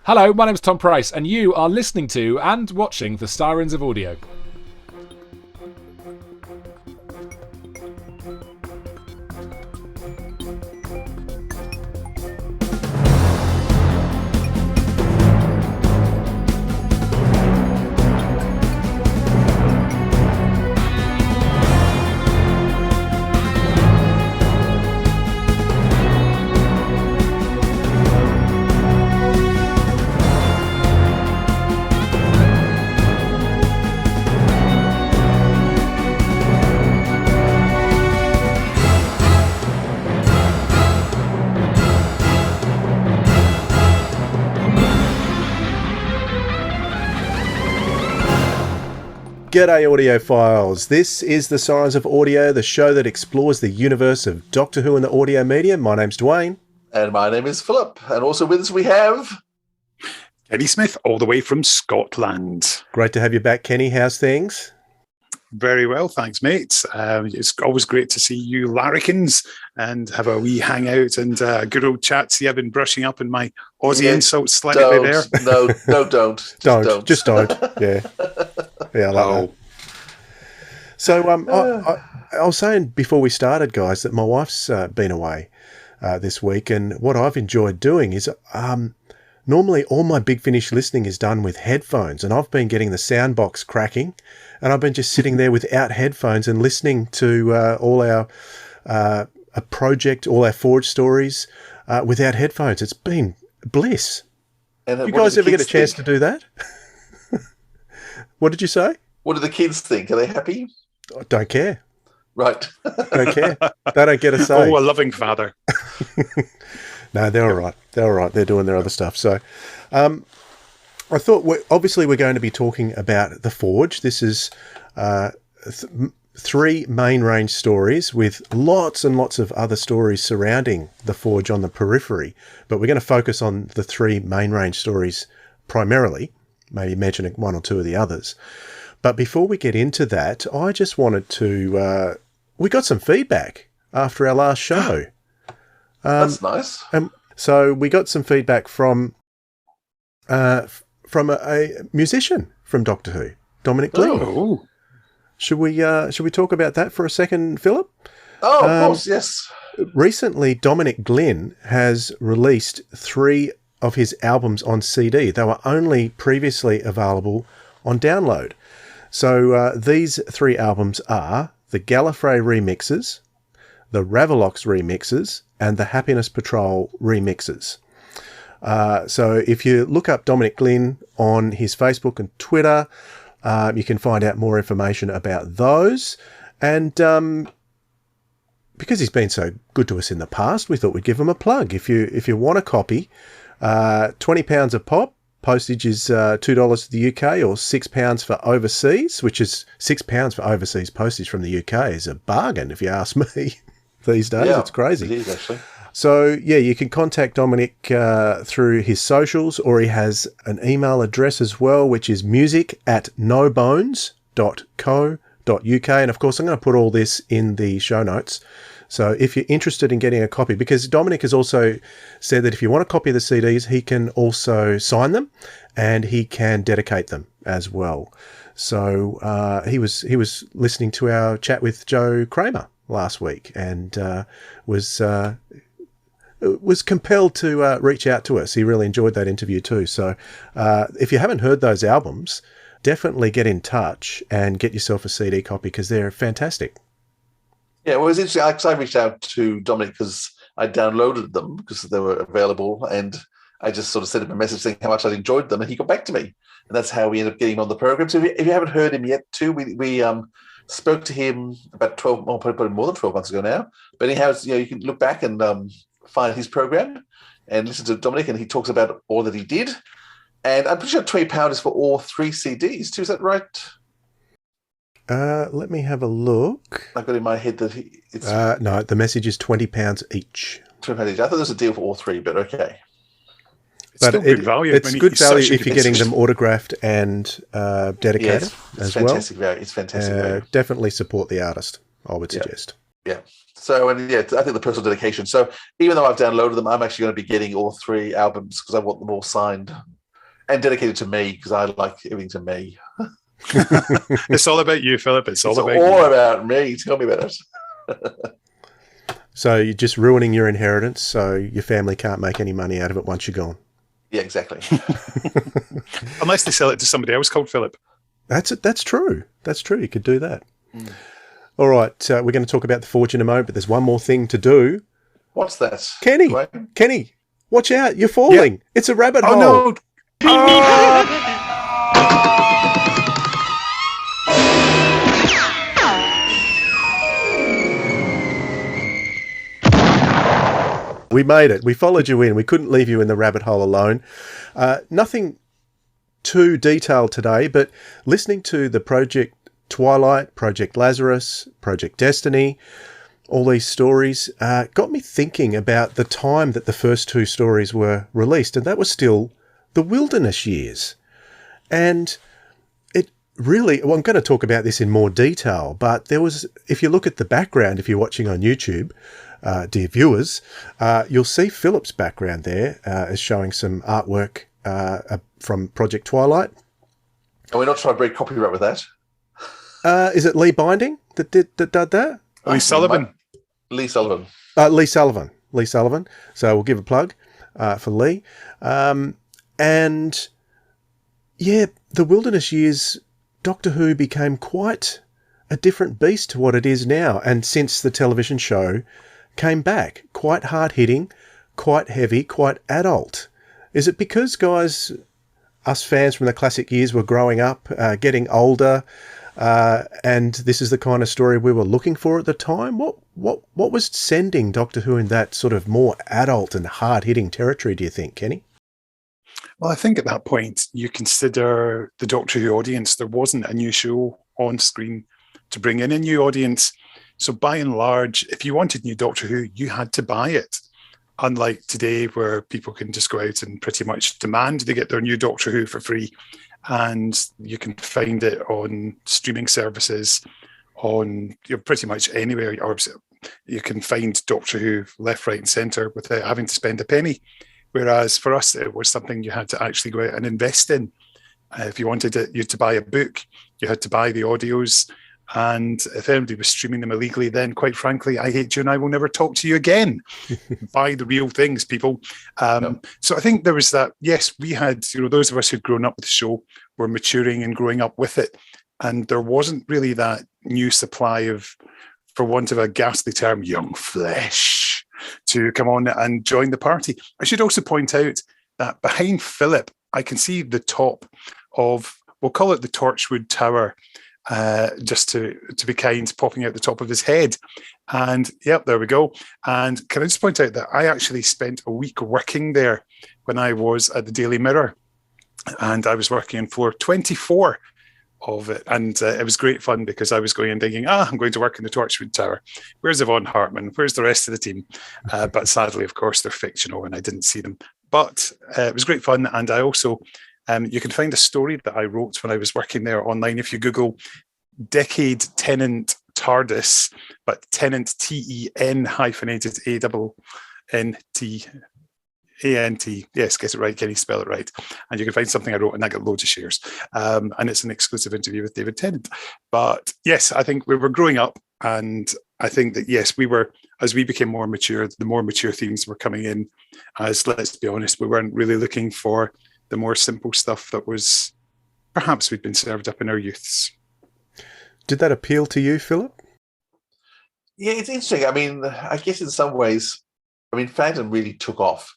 Hello, my name's Tom Price, and you are listening to and watching The Sirens of Audio. G'day audiophiles, this is The Sirens of Audio, the show that explores the universe of Doctor Who and the audio medium. My name's Dwayne. And my name is Philip. And also with us we have... Kenny Smith, all the way from Scotland. Great to have you back, Kenny. How's things? Very well, thanks, mate. It's always great to see you larrikins and have a wee hangout and a good old chat. See, I've been brushing up in my Aussie insults slightly there. Don't. Just don't. Yeah. Yeah, I like that. So I was saying before we started, guys, that my wife's been away this week, and what I've enjoyed doing is normally all my Big Finish listening is done with headphones, and I've been getting the sound box cracking, and I've been just sitting there without headphones and listening to all our a project, all our Forge stories without headphones. It's been bliss. And you guys ever get a chance to do that? What did you say? What do the kids think? Are they happy? I don't care. Right. Don't care. They don't get a say. Oh, a loving father. No, they're all right. They're all right. They're doing their other stuff. So I thought, we're going to be talking about The Forge. This is three main range stories with lots and lots of other stories surrounding The Forge on the periphery. But we're going to focus on the three main range stories primarily, maybe mention one or two of the others. But before we get into that, I just wanted to... we got some feedback after our last show. That's nice. So we got some feedback from a musician from Doctor Who, Dominic Glynn. Oh. Should we talk about that for a second, Philip? Oh, of course, yes. Recently, Dominic Glynn has released 3 of his albums on CD. They were only previously available on download. So these 3 albums are the Gallifrey remixes, the Ravelox remixes, and the Happiness Patrol remixes. So if you look up Dominic Glynn on his Facebook and Twitter, you can find out more information about those. And because he's been so good to us in the past, we thought we'd give him a plug. If you want a copy, £20 a pop. Postage is $2 to the UK or £6 for overseas, which is £6 for overseas postage from the UK is a bargain, if you ask me. These days, it's crazy. It is, actually. So, yeah, you can contact Dominic through his socials, or he has an email address as well, which is music@nobones.co.uk. And, of course, I'm going to put all this in the show notes. So if you're interested in getting a copy, because Dominic has also said that if you want a copy of the CDs, he can also sign them and he can dedicate them as well. So he was listening to our chat with Joe Kramer last week and was compelled to reach out to us. He really enjoyed that interview too. So if you haven't heard those albums, definitely get in touch and get yourself a CD copy because they're fantastic. Yeah, well, it was interesting. I reached out to Dominic because I downloaded them because they were available, and I just sort of sent him a message saying how much I'd enjoyed them, and he got back to me. And that's how we ended up getting him on the program. So if you haven't heard him yet, too, we spoke to him about probably more than 12 months ago now. But anyhow, you can look back and find his program and listen to Dominic, and he talks about all that he did. And I'm pretty sure £20 is for all 3 CDs, too. Is that right? Let me have a look. I've got in my head that it's... no, the message is £20 each. £20 each. I thought there was a deal for all 3, but okay. It's good value. It's good value if you're getting them autographed and dedicated as well. Fantastic value. It's fantastic value. Definitely support the artist, I would suggest. Yeah. So, I think the personal dedication. So, even though I've downloaded them, I'm actually going to be getting all 3 albums because I want them all signed And dedicated to me, because I like everything to me. It's all about you, Philip. It's all about me. Tell me about it. So you're just ruining your inheritance, so your family can't make any money out of it once you're gone. Yeah, exactly. Unless they sell it to somebody else called Philip. That's true. That's true. You could do that. All right. We're going to talk about the forge in a moment, but there's one more thing to do. What's that? Kenny, watch out. You're falling. Yeah. It's a rabbit hole. Oh, no. We made it. We followed you in. We couldn't leave you in the rabbit hole alone. Nothing too detailed today, but listening to the Project Twilight, Project Lazarus, Project Destiny, all these stories got me thinking about the time that the first two stories were released, and that was still the wilderness years. And it really, well, I'm going to talk about this in more detail, but there was, if you look at the background, if you're watching on YouTube, dear viewers, you'll see Philip's background there is showing some artwork from Project Twilight. Are we not trying to break copyright with that? Is it Lee Binding that did that? Lee Sullivan. Lee Sullivan. Lee Sullivan. So we'll give a plug for Lee. And yeah, the wilderness years, Doctor Who became quite a different beast to what it is now. And since the television show came back, quite hard-hitting, quite heavy, quite adult. Is it because, guys, us fans from the classic years were growing up, getting older, and this is the kind of story we were looking for at the time? What was sending Doctor Who in that sort of more adult and hard-hitting territory, do you think, Kenny? Well, I think at that point, you consider the Doctor Who audience. There wasn't a new show on screen to bring in a new audience. So by and large, if you wanted new Doctor Who, you had to buy it. Unlike today, where people can just go out and pretty much demand they get their new Doctor Who for free. And you can find it on streaming services, on pretty much anywhere. Or you can find Doctor Who left, right and centre without having to spend a penny. Whereas for us, it was something you had to actually go out and invest in. If you wanted it, you had to buy a book, you had to buy the audios. And if anybody was streaming them illegally, then quite frankly, I hate you and I will never talk to you again. Buy the real things, people. So I think there was that. Yes, we had, those of us who'd grown up with the show were maturing and growing up with it. And there wasn't really that new supply of, for want of a ghastly term, young flesh to come on and join the party. I should also point out that behind Philip, I can see the top of, we'll call it the Torchwood Tower, just to be kind, popping out the top of his head. And yep, there we go. And can I just point out that I actually spent a week working there when I was at the Daily Mirror, and I was working on floor 24 of it. And it was great fun because I was going and thinking, I'm going to work in the Torchwood Tower. Where's Yvonne Hartman? Where's the rest of the team? But sadly, of course, they're fictional and I didn't see them. But it was great fun. And I also, you can find a story that I wrote when I was working there online. If you Google Decade Tenant TARDIS, but Tenant TEN hyphenated ANT. Yes, get it right. Can you spell it right? And you can find something I wrote, and I got loads of shares. And it's an exclusive interview with David Tennant. But yes, I think we were growing up, and I think that yes, we were, as we became more mature, the more mature themes were coming in. As let's be honest, we weren't really looking for the more simple stuff that was perhaps we'd been served up in our youths. Did that appeal to you, Philip? Yeah, it's interesting. I mean, I guess in some ways, fandom really took off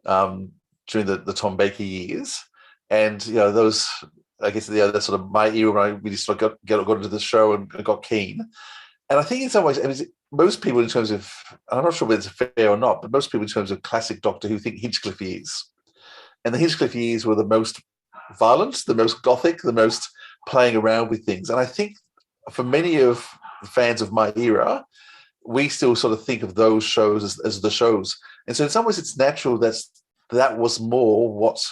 during the Tom Baker years, and those, I guess, that's sort of my era when I really sort of got into the show and got keen. And I think in some ways, most people in terms of, and I'm not sure whether it's fair or not, but most people in terms of classic Doctor Who think Hinchcliffe years, and the Hinchcliffe years were the most violent, the most gothic, the most playing around with things. And I think for many of the fans of my era, we still sort of think of those shows as the shows. And so in some ways it's natural that was more what,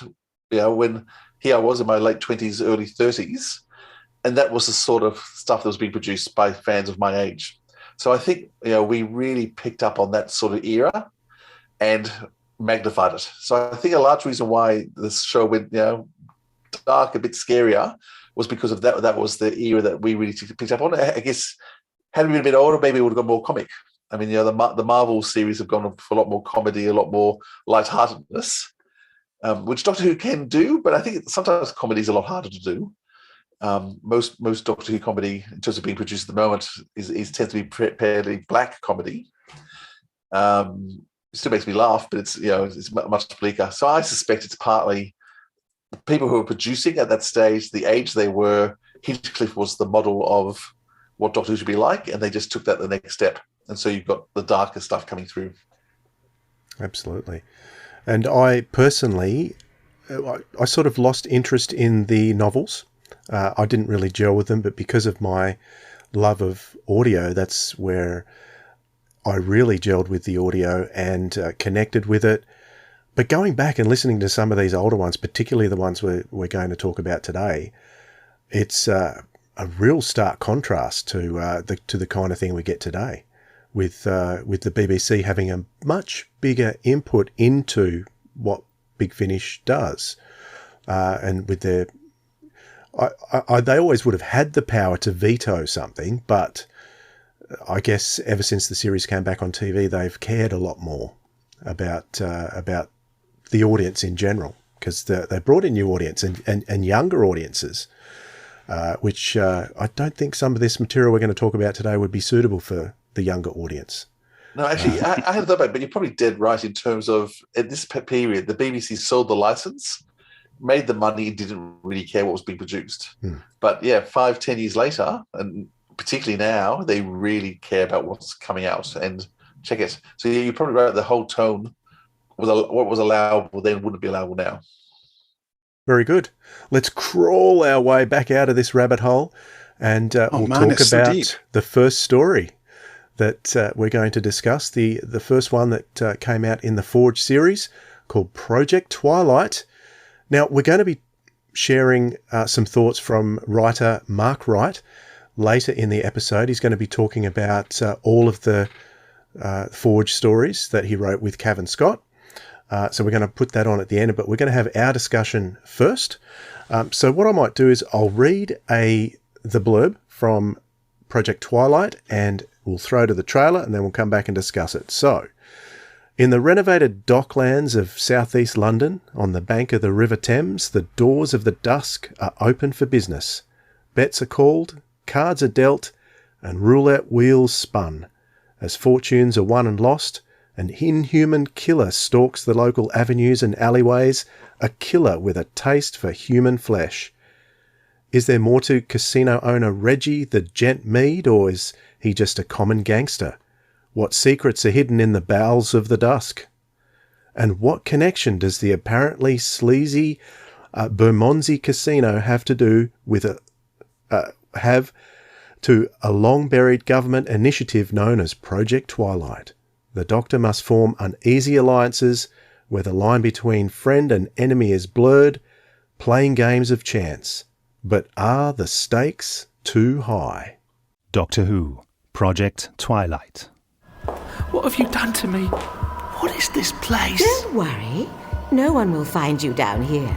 when here I was in my late 20s, early 30s, and that was the sort of stuff that was being produced by fans of my age. So I think, we really picked up on that sort of era and magnified it. So I think a large reason why this show went, dark, a bit scarier, was because of that. That was the era that we really picked up on. I guess had we been a bit older, maybe it would have gone more comic. I mean, the Marvel series have gone for a lot more comedy, a lot more lightheartedness, which Doctor Who can do, but I think sometimes comedy is a lot harder to do. Most Doctor Who comedy, in terms of being produced at the moment, tends to be fairly black comedy. It still makes me laugh, but it's much bleaker. So I suspect it's partly the people who were producing at that stage, the age they were. Heathcliff was the model of what Doctor Who should be like, and they just took that the next step. And so you've got the darker stuff coming through. Absolutely. And I personally, I sort of lost interest in the novels. I didn't really gel with them, but because of my love of audio, that's where I really gelled with the audio and connected with it. But going back and listening to some of these older ones, particularly the ones we're going to talk about today, it's a real stark contrast to the kind of thing we get today, with the BBC having a much bigger input into what Big Finish does, and with their, they always would have had the power to veto something, but I guess ever since the series came back on TV, they've cared a lot more about the audience in general, because they brought in new audience and younger audiences, which I don't think some of this material we're going to talk about today would be suitable for the younger audience. No, actually, I had thought about it, but you're probably dead right in terms of, at this period, the BBC sold the license, made the money, didn't really care what was being produced. But yeah, 5-10 years later, and particularly now, they really care about what's coming out and check it. So yeah, you're probably right. The whole tone was what was allowable then wouldn't be allowable now. Very good. Let's crawl our way back out of this rabbit hole, and we'll talk about the first story that we're going to discuss. The first one that came out in the Forge series, called Project Twilight. Now, we're going to be sharing some thoughts from writer Mark Wright. Later in the episode, he's going to be talking about all of the Forge stories that he wrote with Cavan Scott. So we're going to put that on at the end, but we're going to have our discussion first. So what I might do is I'll read the blurb from Project Twilight, and we'll throw to the trailer, and then we'll come back and discuss it. So, in the renovated docklands of southeast London, on the bank of the River Thames, the doors of the dusk are open for business. Bets are called, cards are dealt, and roulette wheels spun. As fortunes are won and lost, an inhuman killer stalks the local avenues and alleyways, a killer with a taste for human flesh. Is there more to casino owner Reggie the Gent Mead, or is he just a common gangster? What secrets are hidden in the bowels of the dusk? And what connection does the apparently sleazy Bermondsey Casino have to do with a long-buried government initiative known as Project Twilight? The Doctor must form uneasy alliances where the line between friend and enemy is blurred, playing games of chance. But are the stakes too high? Doctor Who, Project Twilight. What have you done to me? What is this place? Don't worry. No one will find you down here.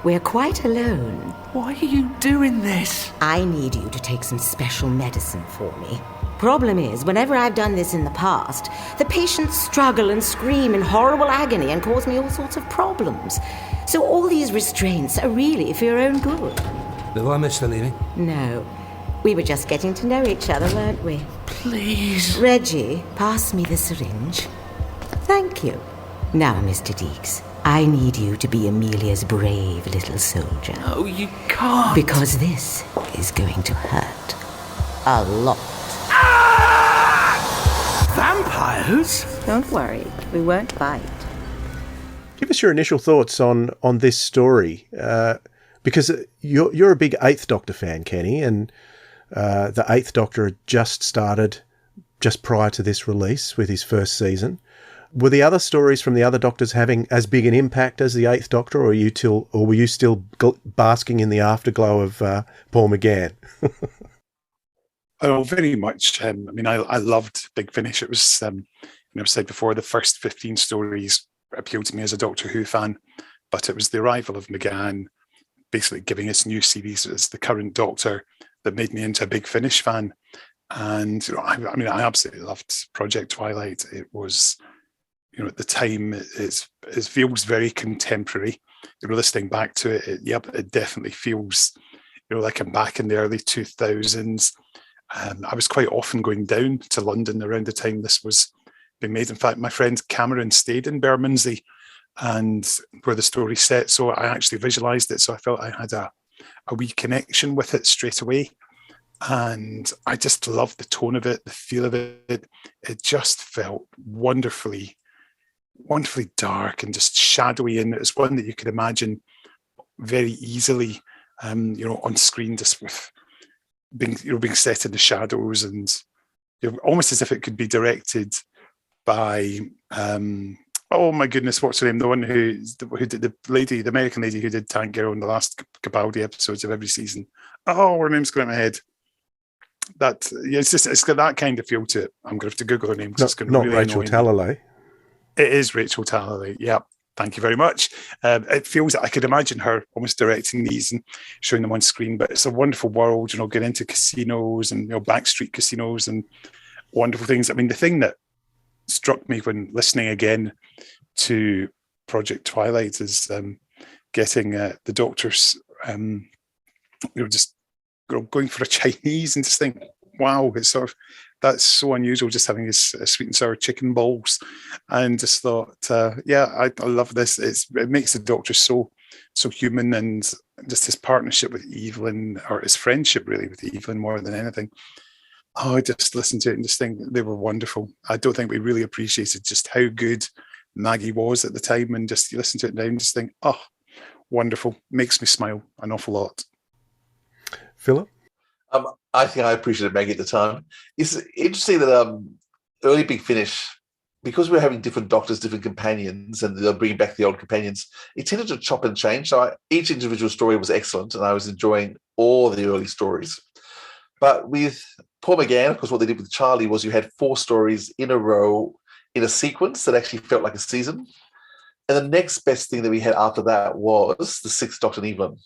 We're quite alone. Why are you doing this? I need you to take some special medicine for me. Problem is, whenever I've done this in the past, the patients struggle and scream in horrible agony and cause me all sorts of problems. So all these restraints are really for your own good. Have I missed anything? No. We were just getting to know each other, weren't we? Please. Reggie, pass me the syringe. Thank you. Now, Mr. Deeks, I need you to be Amelia's brave little soldier. No, you can't. Because this is going to hurt. A lot. Vampires? Don't worry, we won't bite. Give us your initial thoughts on this story, because you're a big Eighth Doctor fan, Kenny, and the Eighth Doctor had just started just prior to this release with his first season. Were the other stories from the other Doctors having as big an impact as the Eighth Doctor, or were you still basking in the afterglow of Paul McGann? Oh, very much. I loved Big Finish. It was, I've said before, the first 15 stories appealed to me as a Doctor Who fan, but it was the arrival of McGann, basically giving us new series as the current Doctor that made me into a Big Finish fan. And I absolutely loved Project Twilight. It was, at the time, it feels very contemporary. Listening back to it, it definitely feels, like I'm back in the early 2000s. I was quite often going down to London around the time this was being made. In fact, my friend Cameron stayed in Bermondsey, and where the story's set, so I actually visualised it. So I felt I had a wee connection with it straight away. And I just loved the tone of it, the feel of it. It just felt wonderfully dark and just shadowy. And it's one that you could imagine very easily, on screen, just with being set in the shadows, and almost as if it could be directed by oh my goodness, what's her name? The one who did the American lady who did Tank Girl in the last Capaldi episodes of every season. Oh, her name's going in my head. It's got that kind of feel to it. I'm going to have to Google her name. Not Rachel Talalay. It is Rachel Talalay. Yeah. Thank you very much. It feels like I could imagine her almost directing these and showing them on screen, but it's a wonderful world, getting into casinos and, backstreet casinos and wonderful things. I mean, the thing that struck me when listening again to Project Twilight is getting the Doctor's, just going for a Chinese and just think, wow, it's that's so unusual, just having his sweet and sour chicken balls, and just thought, I love this. It makes the Doctor so human, and just his partnership with Evelyn, or his friendship really with Evelyn more than anything. I just listened to it and just think they were wonderful. I don't think we really appreciated just how good Maggie was at the time, and just you listen to it now and just think, oh, wonderful. Makes me smile an awful lot. Philip? I think I appreciated Maggie at the time. It's interesting that early Big Finish, because we're having different Doctors, different companions, and they're bringing back the old companions, it tended to chop and change. So each individual story was excellent, and I was enjoying all the early stories. But with Paul McGann, of course, what they did with Charlie was you had 4 stories in a row in a sequence that actually felt like a season. And the next best thing that we had after that was the 6th Doctor and Evelyn.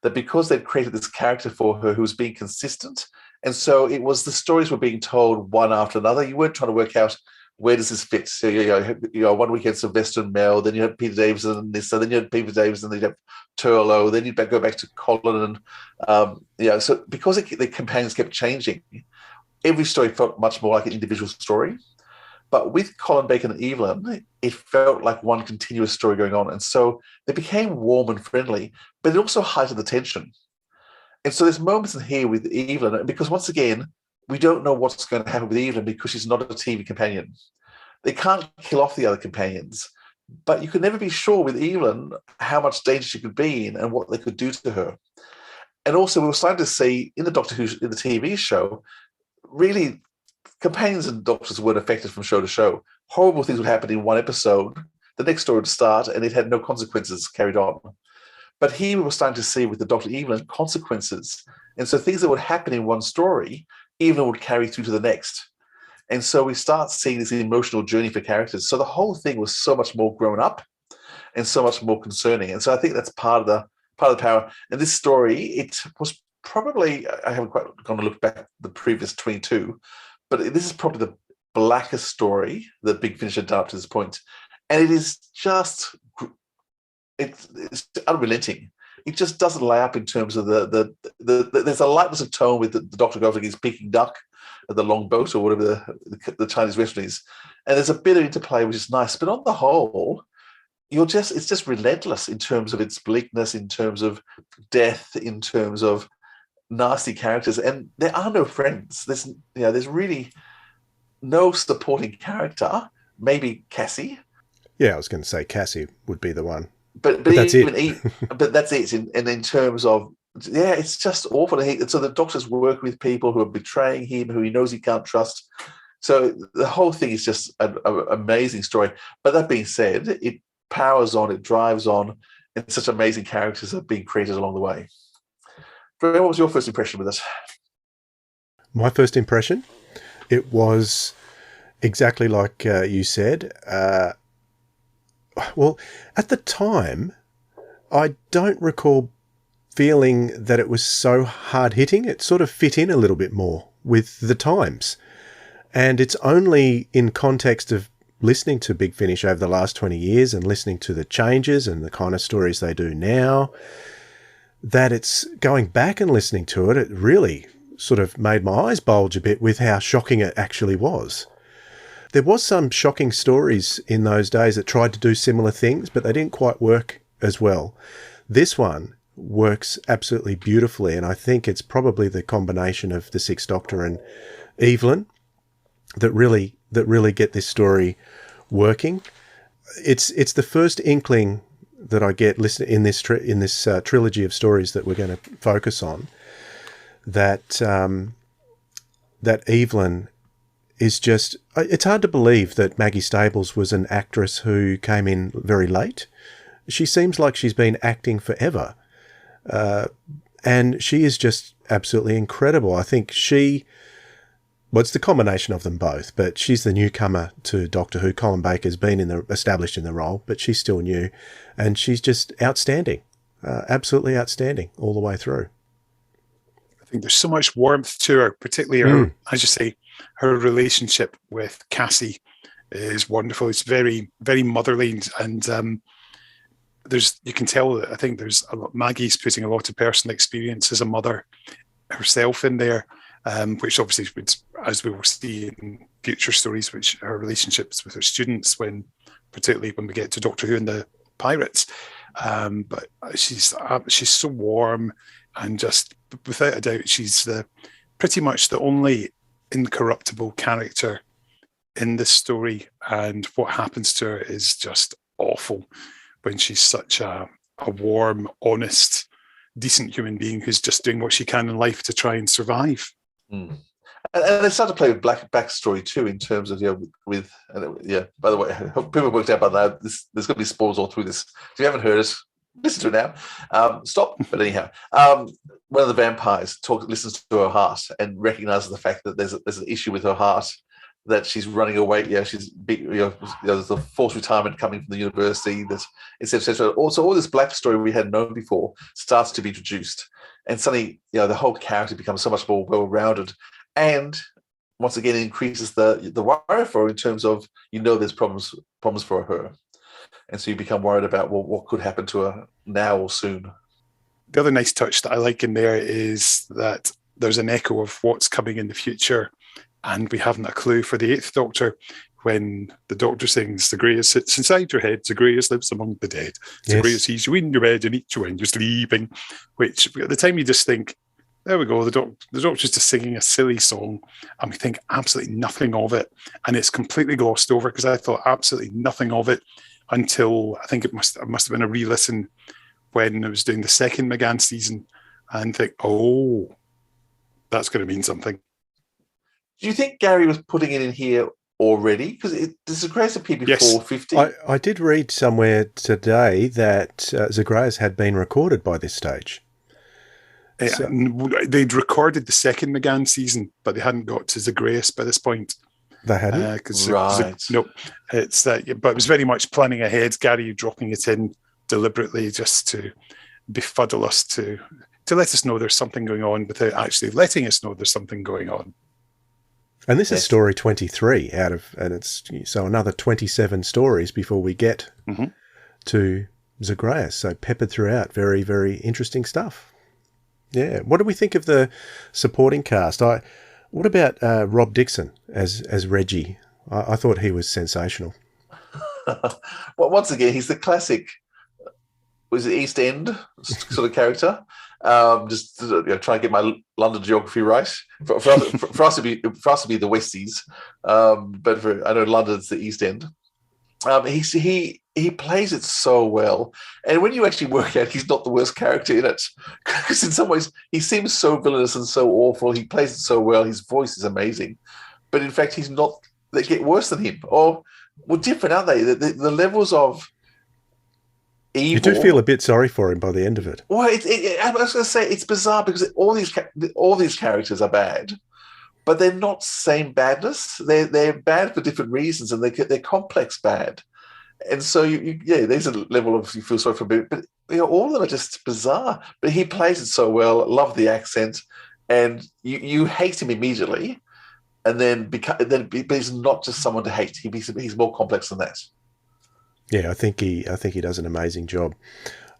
That because they'd created this character for her who was being consistent, and so it was the stories were being told one after another. You weren't trying to work out where does this fit. So one week you had Sylvester and Mel, then you had Peter Davison and Nissa, then you had Peter Davison, then you had Turlough, then you'd go back to Colin, and so because the companions kept changing, every story felt much more like an individual story. But with Colin Bacon and Evelyn, it felt like one continuous story going on. And so they became warm and friendly, but it also heightened the tension. And so there's moments in here with Evelyn, because once again, we don't know what's going to happen with Evelyn because she's not a TV companion. They can't kill off the other companions, but you could never be sure with Evelyn how much danger she could be in and what they could do to her. And also we were starting to see in the Doctor Who, in the TV show, really companions and Doctors weren't affected from show to show. Horrible things would happen in one episode, the next story would start, and it had no consequences carried on. But here we were starting to see with the Dr. Evelyn consequences. And so things that would happen in one story, Evelyn would carry through to the next. And so we start seeing this emotional journey for characters. So the whole thing was so much more grown up and so much more concerning. And so I think that's part of the power. And this story, it was probably, I haven't quite gone to look back at the previous 22, but this is probably the blackest story that Big Finish had done up to this point. And it is just, it's unrelenting. It just doesn't lay up in terms of there's a lightness of tone with the Doctor goes like he's Peking duck at the long boat or whatever the Chinese restaurant is. And there's a bit of interplay which is nice. But on the whole, it's just relentless in terms of its bleakness, in terms of death, in terms of nasty characters, and there are no friends. There's really no supporting character. Maybe Cassie. Yeah, I was going to say Cassie would be the one, but that's it. But that's it. And in terms of it's just awful. So the Doctor's working with people who are betraying him, who he knows he can't trust. So the whole thing is just an amazing story. But that being said, it powers on, it drives on, and such amazing characters are being created along the way. What was your first impression with it? My first impression? It was exactly like you said. Well, at the time, I don't recall feeling that it was so hard-hitting. It sort of fit in a little bit more with the times. And it's only in context of listening to Big Finish over the last 20 years and listening to the changes and the kind of stories they do now that it's going back and listening to it. It really sort of made my eyes bulge a bit with how shocking it actually was. There was some shocking stories in those days that tried to do similar things, but they didn't quite work as well. This one works absolutely beautifully, and I think it's probably the combination of the Sixth Doctor and Evelyn that really get this story working. It's the first inkling that I get listening in this trilogy of stories that we're going to focus on, that Evelyn is just... It's hard to believe that Maggie Stables was an actress who came in very late. She seems like she's been acting forever. And she is just absolutely incredible. I think it's the combination of them both, but she's the newcomer to Doctor Who. Colin Baker's been established in the role, but she's still new, and she's just outstanding, absolutely outstanding all the way through. I think there's so much warmth to her, particularly her, as you say, her relationship with Cassie is wonderful. It's very, very motherly, and you can tell that I think Maggie's putting a lot of personal experience as a mother herself in there. Which obviously would, as we will see in future stories, which her relationships with her students, particularly when we get to Doctor Who and the Pirates. But she's so warm, and just without a doubt, she's pretty much the only incorruptible character in this story. And what happens to her is just awful when she's such a warm, honest, decent human being who's just doing what she can in life to try and survive. And they start to play with backstory too, in terms of by the way, I hope people worked out by now. There's going to be spoilers all through this. If you haven't heard it, listen to it now. Stop. But anyhow, one of the vampires listens to her heart and recognizes the fact that there's an issue with her heart, that she's running away. There's the forced retirement coming from the university. That etc. Also, all this black story we hadn't known before starts to be introduced. And suddenly, the whole character becomes so much more well-rounded, and once again increases the worry for her in terms of there's problems for her, and so you become worried about what could happen to her now or soon. The other nice touch that I like in there is that there's an echo of what's coming in the future, and we haven't a clue for the Eighth Doctor. When the Doctor sings, "Zagreus sits inside your head, Zagreus lives among the dead. Zagreus sees you in your bed and eats you when you're sleeping," which at the time you just think, there we go, the Doctor's just singing a silly song, and we think absolutely nothing of it. And it's completely glossed over, because I thought absolutely nothing of it until I think it must have been a re-listen when I was doing the second McGann season, and think, oh, that's going to mean something. Do you think Gary was putting it in here already? Because Zagreus appeared before 50. I did read somewhere today that Zagreus had been recorded by this stage. They'd recorded the second McGann season, but they hadn't got to Zagreus by this point. They hadn't? Right. No, it's that. But it was very much planning ahead. Gary dropping it in deliberately just to befuddle us, to let us know there's something going on without actually letting us know there's something going on. And this is story 23 and it's so another 27 stories before we get to Zagreus. So peppered throughout, very, very interesting stuff. Yeah. What do we think of the supporting cast? What about Rob Dixon as Reggie? I thought he was sensational. Well, once again, he's the classic, was it East End sort of character? Just try and get my London geography right. For us to be the Westies, but I know London's the East End. He plays it so well, and when you actually work out, he's not the worst character in it, because in some ways he seems so villainous and so awful. He plays it so well. His voice is amazing, but in fact, he's not. They get worse than him, or different, aren't they? The levels of evil. You do feel a bit sorry for him by the end of it. Well, I was going to say it's bizarre because all these characters are bad, but they're not same badness. They're bad for different reasons, and they're complex bad. And so, there's a level of you feel sorry for him, but all of them are just bizarre. But he plays it so well. Love the accent, and you hate him immediately, and but he's not just someone to hate. He's more complex than that. Yeah, I think he does an amazing job.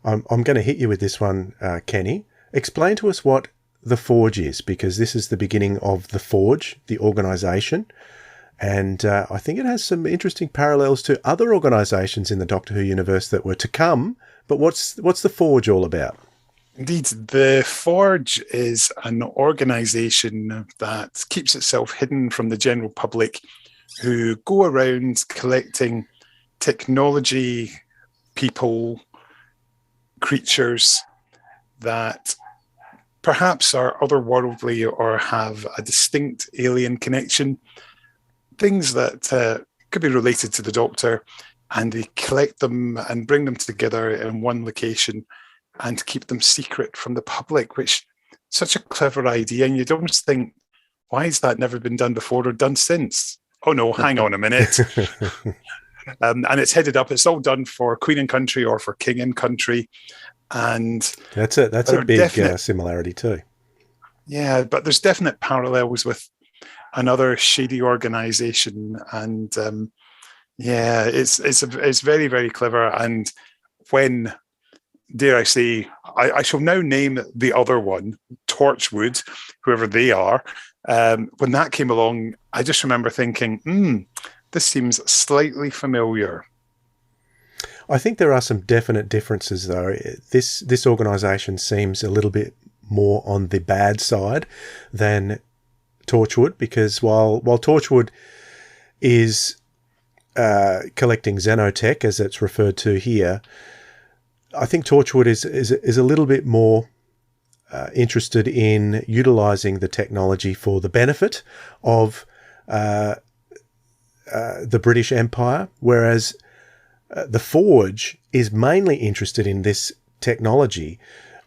I'm going to hit you with this one, Kenny. Explain to us what the Forge is, because this is the beginning of the Forge, the organisation. And I think it has some interesting parallels to other organisations in the Doctor Who universe that were to come. But what's the Forge all about? Indeed, the Forge is an organisation that keeps itself hidden from the general public, who go around collecting technology, people, creatures that perhaps are otherworldly or have a distinct alien connection. Things that could be related to the Doctor, and they collect them and bring them together in one location and keep them secret from the public, which is such a clever idea. And you'd almost think, why has that never been done before or done since? Oh no, hang on a minute. And it's headed all done for Queen and Country or for King and Country. And that's a big similarity too. Yeah, but there's definite parallels with another shady organisation, and it's very, very clever. And when, dare I say, I shall now name the other one, Torchwood, whoever they are. When that came along, I just remember thinking, this seems slightly familiar. I think there are some definite differences, though. This organisation seems a little bit more on the bad side than Torchwood, because while Torchwood is collecting xenotech, as it's referred to here, I think Torchwood is a little bit more interested in utilising the technology for the benefit of the British Empire, whereas the Forge is mainly interested in this technology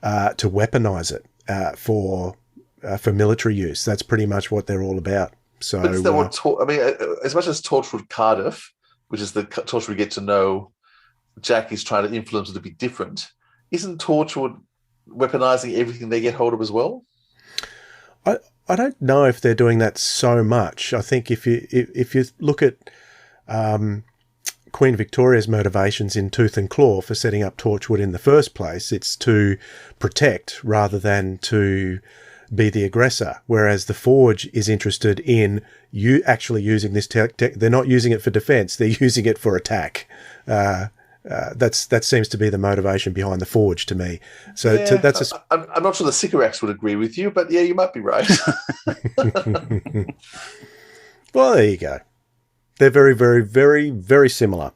to weaponise it for military use. That's pretty much what they're all about. So, but is that as much as Torchwood Cardiff, which is the Torchwood we get to know, Jack is trying to influence it to be different. Isn't Torchwood weaponising everything they get hold of as well? I don't know if they're doing that so much. I think if you look at Queen Victoria's motivations in Tooth and Claw for setting up Torchwood in the first place, it's to protect rather than to be the aggressor, whereas the Forge is interested in you actually using this tech. They're not using it for defense, they're using it for attack. That seems to be the motivation behind the Forge to me. So that's I'm not sure the Sycorax would agree with you, but yeah, you might be right. Well, there you go. They're very, very, very, very similar.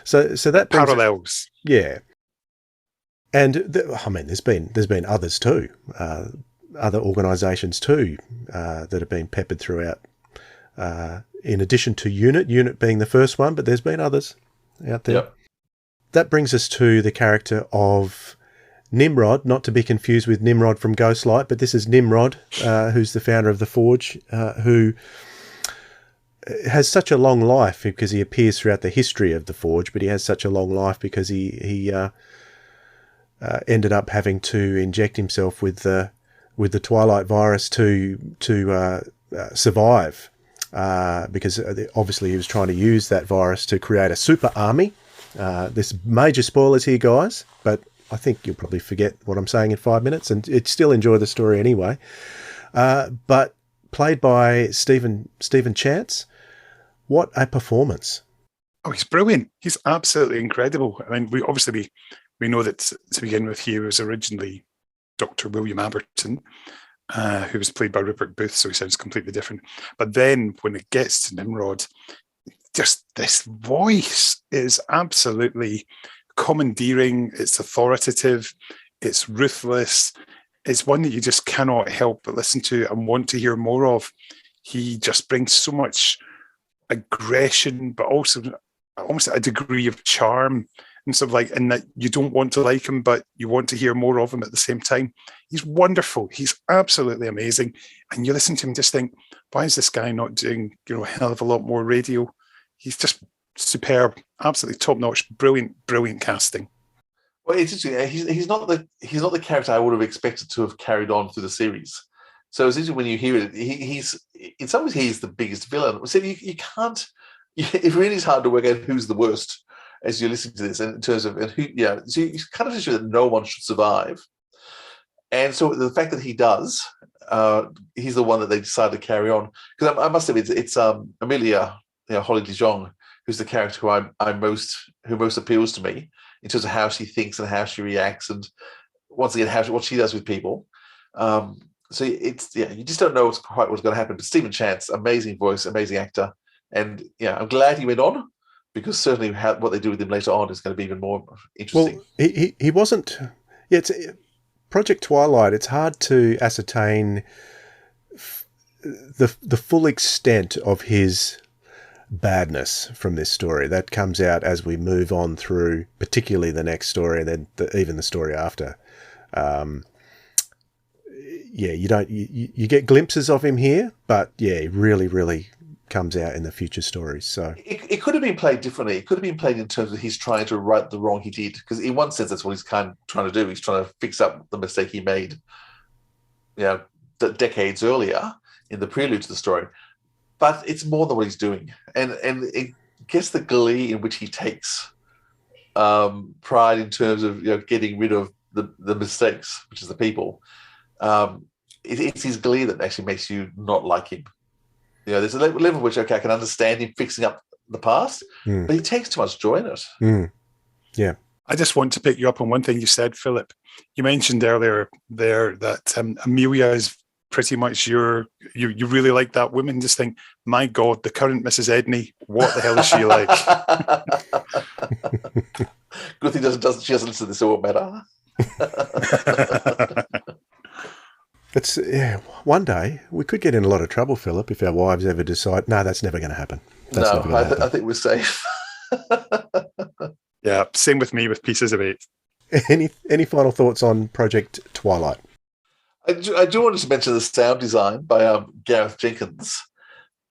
So that brings parallels. Yeah, and there's been others too, other organisations too that have been peppered throughout. In addition to Unit being the first one, but there's been others out there. Yep. That brings us to the character of Nimrod, not to be confused with Nimrod from Ghostlight, but this is Nimrod, who's the founder of the Forge, who has such a long life because he appears throughout the history of the Forge, but he has such a long life because he ended up having to inject himself with the Twilight virus to survive, because obviously he was trying to use that virus to create a super army. There's major spoilers here, guys, but I think you'll probably forget what I'm saying in 5 minutes and still enjoy the story anyway. But played by Stephen Chance, what a performance. Oh, he's brilliant. He's absolutely incredible. I mean, we know that to begin with, he was originally Dr. William Aberton, who was played by Rupert Booth, so he sounds completely different. But then when it gets to Nimrod, just this voice is absolutely commandeering, it's authoritative, it's ruthless, it's one that you just cannot help but listen to and want to hear more of. He just brings so much aggression, but also almost a degree of charm, and sort of like in that you don't want to like him, but you want to hear more of him at the same time. He's wonderful. He's absolutely amazing. And you listen to him, just think, why is this guy not doing, a hell of a lot more radio? He's just superb, absolutely top-notch, brilliant casting. Well, it's interesting. He's not the character I would have expected to have carried on through the series. So it's interesting when you hear it. He's in some ways he's the biggest villain. So you can't. It really is hard to work out who's the worst as you listen to this, and in terms of who. Yeah, so you kind of assume that no one should survive. And so the fact that he does, he's the one that they decided to carry on. Because I must admit, it's Amelia, Holly DeJong, who's the character who most appeals to me in terms of how she thinks and how she reacts, and once again what she does with people. So you just don't know quite what's going to happen. But Stephen Chance, amazing voice, amazing actor, and I'm glad he went on, because certainly what they do with him later on is going to be even more interesting. Well, he wasn't. Yeah, it's Project Twilight. It's hard to ascertain the full extent of his badness from this story. That comes out as we move on through, particularly the next story, and then even the story after. You get glimpses of him here, but he really comes out in the future stories. So it could have been played differently. It could have been played in terms of he's trying to right the wrong he did, because in one sense that's what he's kind of trying to do. He's trying to fix up the mistake he made, decades earlier in the prelude to the story. But it's more than what he's doing, and it gets the glee in which he takes pride in terms of getting rid of the mistakes, which is the people. It's his glee that actually makes you not like him. There's a level which I can understand him fixing up the past, but he takes too much joy in it. Yeah. I just want to pick you up on one thing you said, Philip. You mentioned earlier there that Amelia is pretty much you really like that woman. Just think, my God, the current Mrs. Edney, what the hell is she like? Good thing she doesn't listen to this, it won't matter. It's one day we could get in a lot of trouble, Philip, if our wives ever decide, no, that's never going to happen. I think we're safe. Yeah, same with me with Pieces of Eight. Any final thoughts on Project Twilight? I do want to mention the sound design by Gareth Jenkins.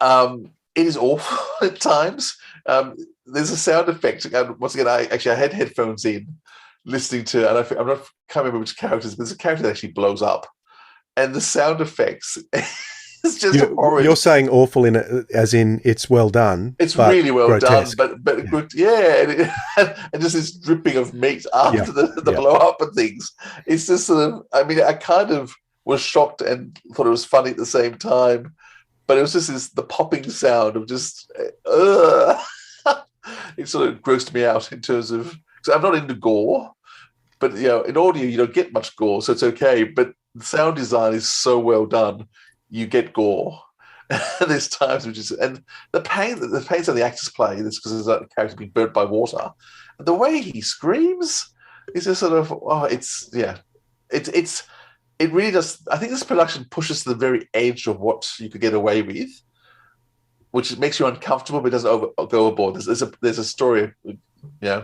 It is awful at times. There's a sound effect. Once again, I had headphones in, listening to, and can't remember which characters, but there's a character that actually blows up. And the sound effects, it's just horrid. You're saying awful as in it's well done. It's really well grotesque. done, but good, yeah. And just this dripping of meat after the blow up and things. It's just sort of, I kind of was shocked and thought it was funny at the same time, but it was just the popping sound of just, it sort of grossed me out in terms of, because I'm not into gore, but in audio you don't get much gore, so it's okay. But the sound design is so well done, you get gore. There's times and the pain that the actors play, this because there's a character being burnt by water, and the way he screams is just sort of it really does. I think this production pushes to the very edge of what you could get away with, which makes you uncomfortable but doesn't go overboard. There's a story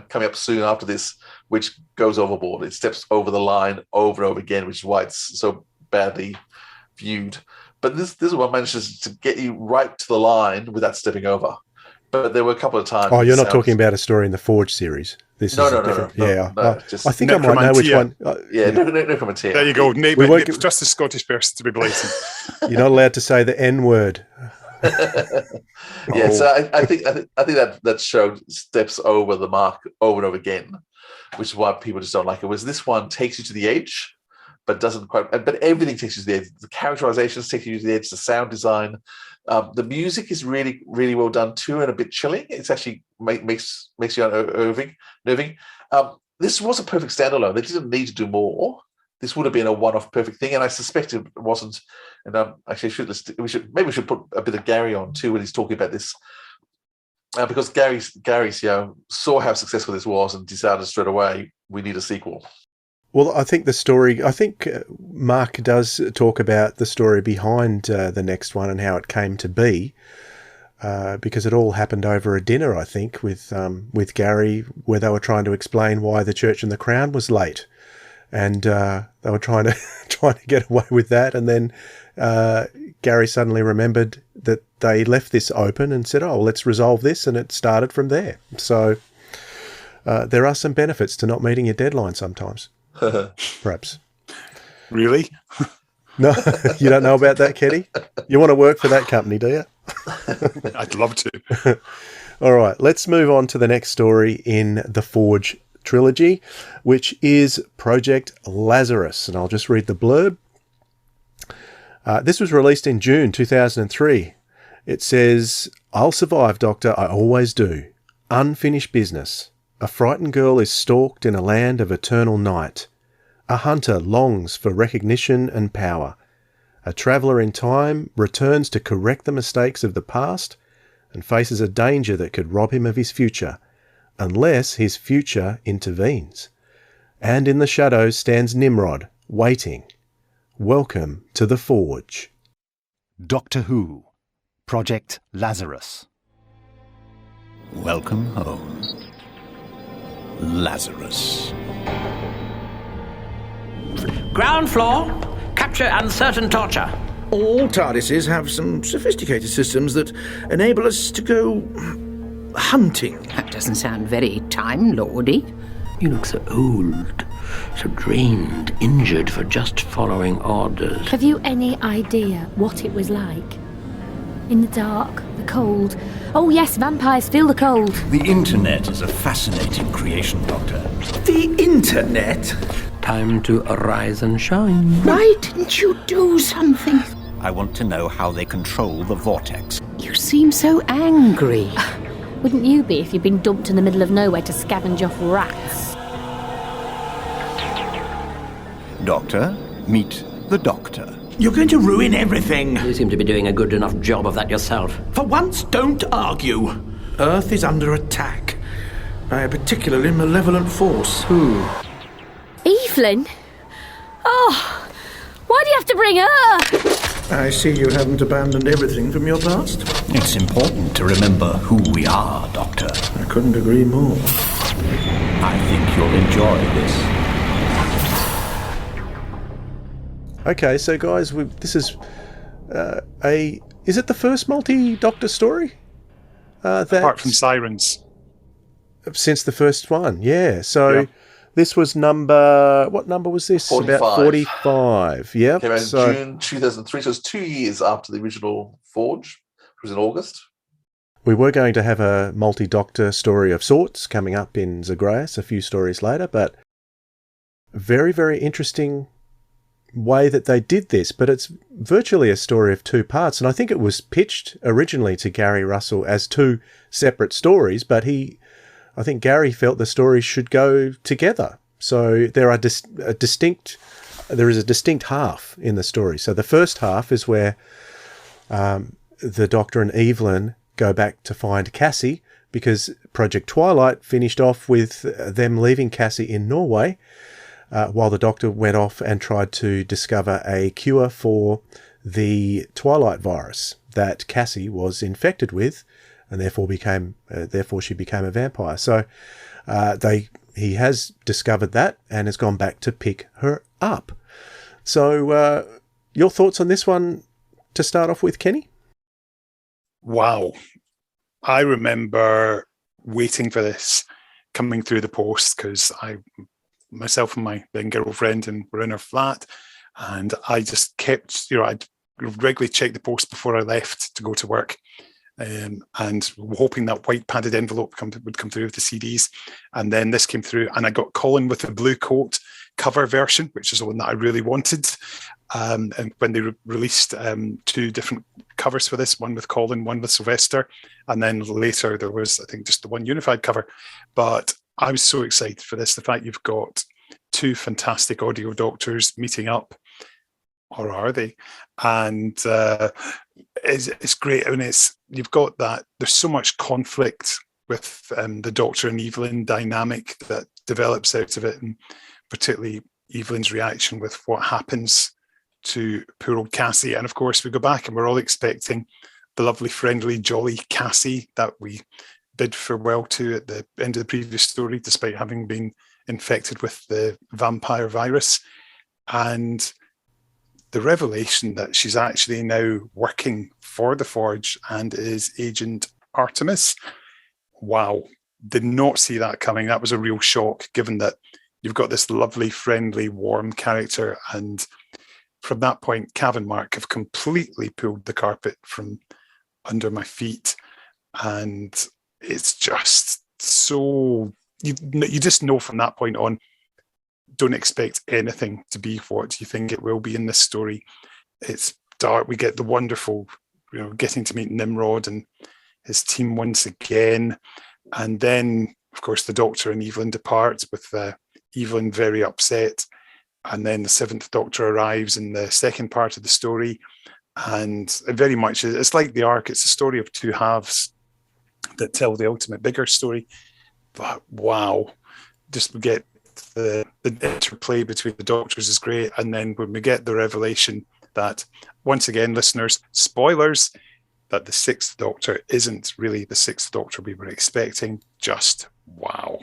coming up soon after this, which goes overboard. It steps over the line over and over again, which is why it's so badly viewed. But this one manages to get you right to the line without stepping over. But there were a couple of times. Oh, you're not talking about a story in the Forge series. No. I think I might know which one. No commentary. There you go. Just a Scottish person to be blatant. You're not allowed to say the N word. So I think that show steps over the mark over and over again, which is why people just don't like it. Whereas this one takes you to the edge, but doesn't quite. But everything takes you to the edge. The characterizations take you to the edge. The sound design, the music is really, really well done too, and a bit chilling. It's actually makes you unnerving. This was a perfect standalone. They didn't need to do more. This would have been a one-off perfect thing, and I suspect it wasn't. And actually, we should put a bit of Gary on too when he's talking about this, because Gary saw how successful this was and decided straight away we need a sequel. Well, I think Mark does talk about the story behind the next one and how it came to be, because it all happened over a dinner, I think, with Gary, where they were trying to explain why the Church and the Crown was late. and they were trying to get away with that. And then Gary suddenly remembered that they left this open and said, "Oh, well, let's resolve this," and it started from there. So there are some benefits to not meeting your deadline sometimes, perhaps. Really? No, you don't know about that, Kenny? You want to work for that company, do you? I'd love to. All right, let's move on to the next story in the Forge trilogy, which is Project Lazarus. And I'll just read the blurb. This was released in June 2003. It says, "I'll survive, Doctor, I always do. Unfinished business. A frightened girl is stalked in a land of eternal night. A hunter longs for recognition and power. A traveller in time returns to correct the mistakes of the past and faces a danger that could rob him of his future, unless his future intervenes. And in the shadows stands Nimrod, waiting. Welcome to the Forge." Doctor Who, Project Lazarus. Welcome home, Lazarus. Ground floor, capture uncertain torture. All TARDISes have some sophisticated systems that enable us to go hunting. That doesn't sound very Time Lordy. You look so old, so drained, injured for just following orders. Have you any idea what it was like? In the dark, the cold. Oh yes, vampires feel the cold. The internet is a fascinating creation, Doctor. The internet? Time to arise and shine. Why didn't you do something? I want to know how they control the Vortex. You seem so angry. Wouldn't you be if you'd been dumped in the middle of nowhere to scavenge off rats? Doctor, meet the Doctor. You're going to ruin everything. You seem to be doing a good enough job of that yourself. For once, don't argue. Earth is under attack by a particularly malevolent force. Who? Evelyn? Oh, why do you have to bring her? I see you haven't abandoned everything from your past. It's important to remember who we are, Doctor. I couldn't agree more. I think you'll enjoy this. Okay, so guys, this is is it the first multi-Doctor story? Apart from Sirens. Since the first one, yeah. So this was what number was this? 45. About 45, yeah. Came out in June 2003, so it was 2 years after the original Forge, which was in August. We were going to have a multi-Doctor story of sorts coming up in Zagreus a few stories later, but very, very interesting way that they did this, but it's virtually a story of two parts, and I think it was pitched originally to Gary Russell as two separate stories, but I think Gary felt the stories should go together. So there is a distinct half in the story. So the first half is where the Doctor and Evelyn go back to find Cassie, because Project Twilight finished off with them leaving Cassie in Norway, while the Doctor went off and tried to discover a cure for the Twilight virus that Cassie was infected with, and therefore she became a vampire. So he has discovered that and has gone back to pick her up. So your thoughts on this one to start off with, Kenny? Wow. I remember waiting for this coming through the post, because myself and my then girlfriend, and we're in our flat, and I just kept, I'd regularly check the post before I left to go to work, and hoping that white padded envelope would come through with the CDs. And then this came through, and I got Colin with the blue coat cover version, which is the one that I really wanted. And when they released two different covers for this, one with Colin, one with Sylvester, and then later there was, I think, just the one unified cover. But I was so excited for this. The fact you've got two fantastic audio doctors meeting up, or are they? And it's great. I mean, you've got that. There's so much conflict with the Doctor and Evelyn dynamic that develops out of it, and particularly Evelyn's reaction with what happens to poor old Cassie. And of course, we go back and we're all expecting the lovely, friendly, jolly Cassie that we bid farewell to at the end of the previous story, despite having been infected with the vampire virus. And the revelation that she's actually now working for the Forge and is Agent Artemis. Wow. Did not see that coming. That was a real shock, given that you've got this lovely, friendly, warm character. And from that point, Cavan Mark have completely pulled the carpet from under my feet. And it's just so, you just know from that point on, don't expect anything to be what you think it will be in this story. It's dark. We get the wonderful, getting to meet Nimrod and his team once again. And then, of course, the Doctor and Evelyn depart, with Evelyn very upset. And then the Seventh Doctor arrives in the second part of the story. And very much, it's like the arc. It's a story of two halves that tell the ultimate bigger story. But wow, just we get the interplay between the Doctors is great. And then when we get the revelation that, once again, listeners, spoilers, that the Sixth Doctor isn't really the Sixth Doctor we were expecting, just wow.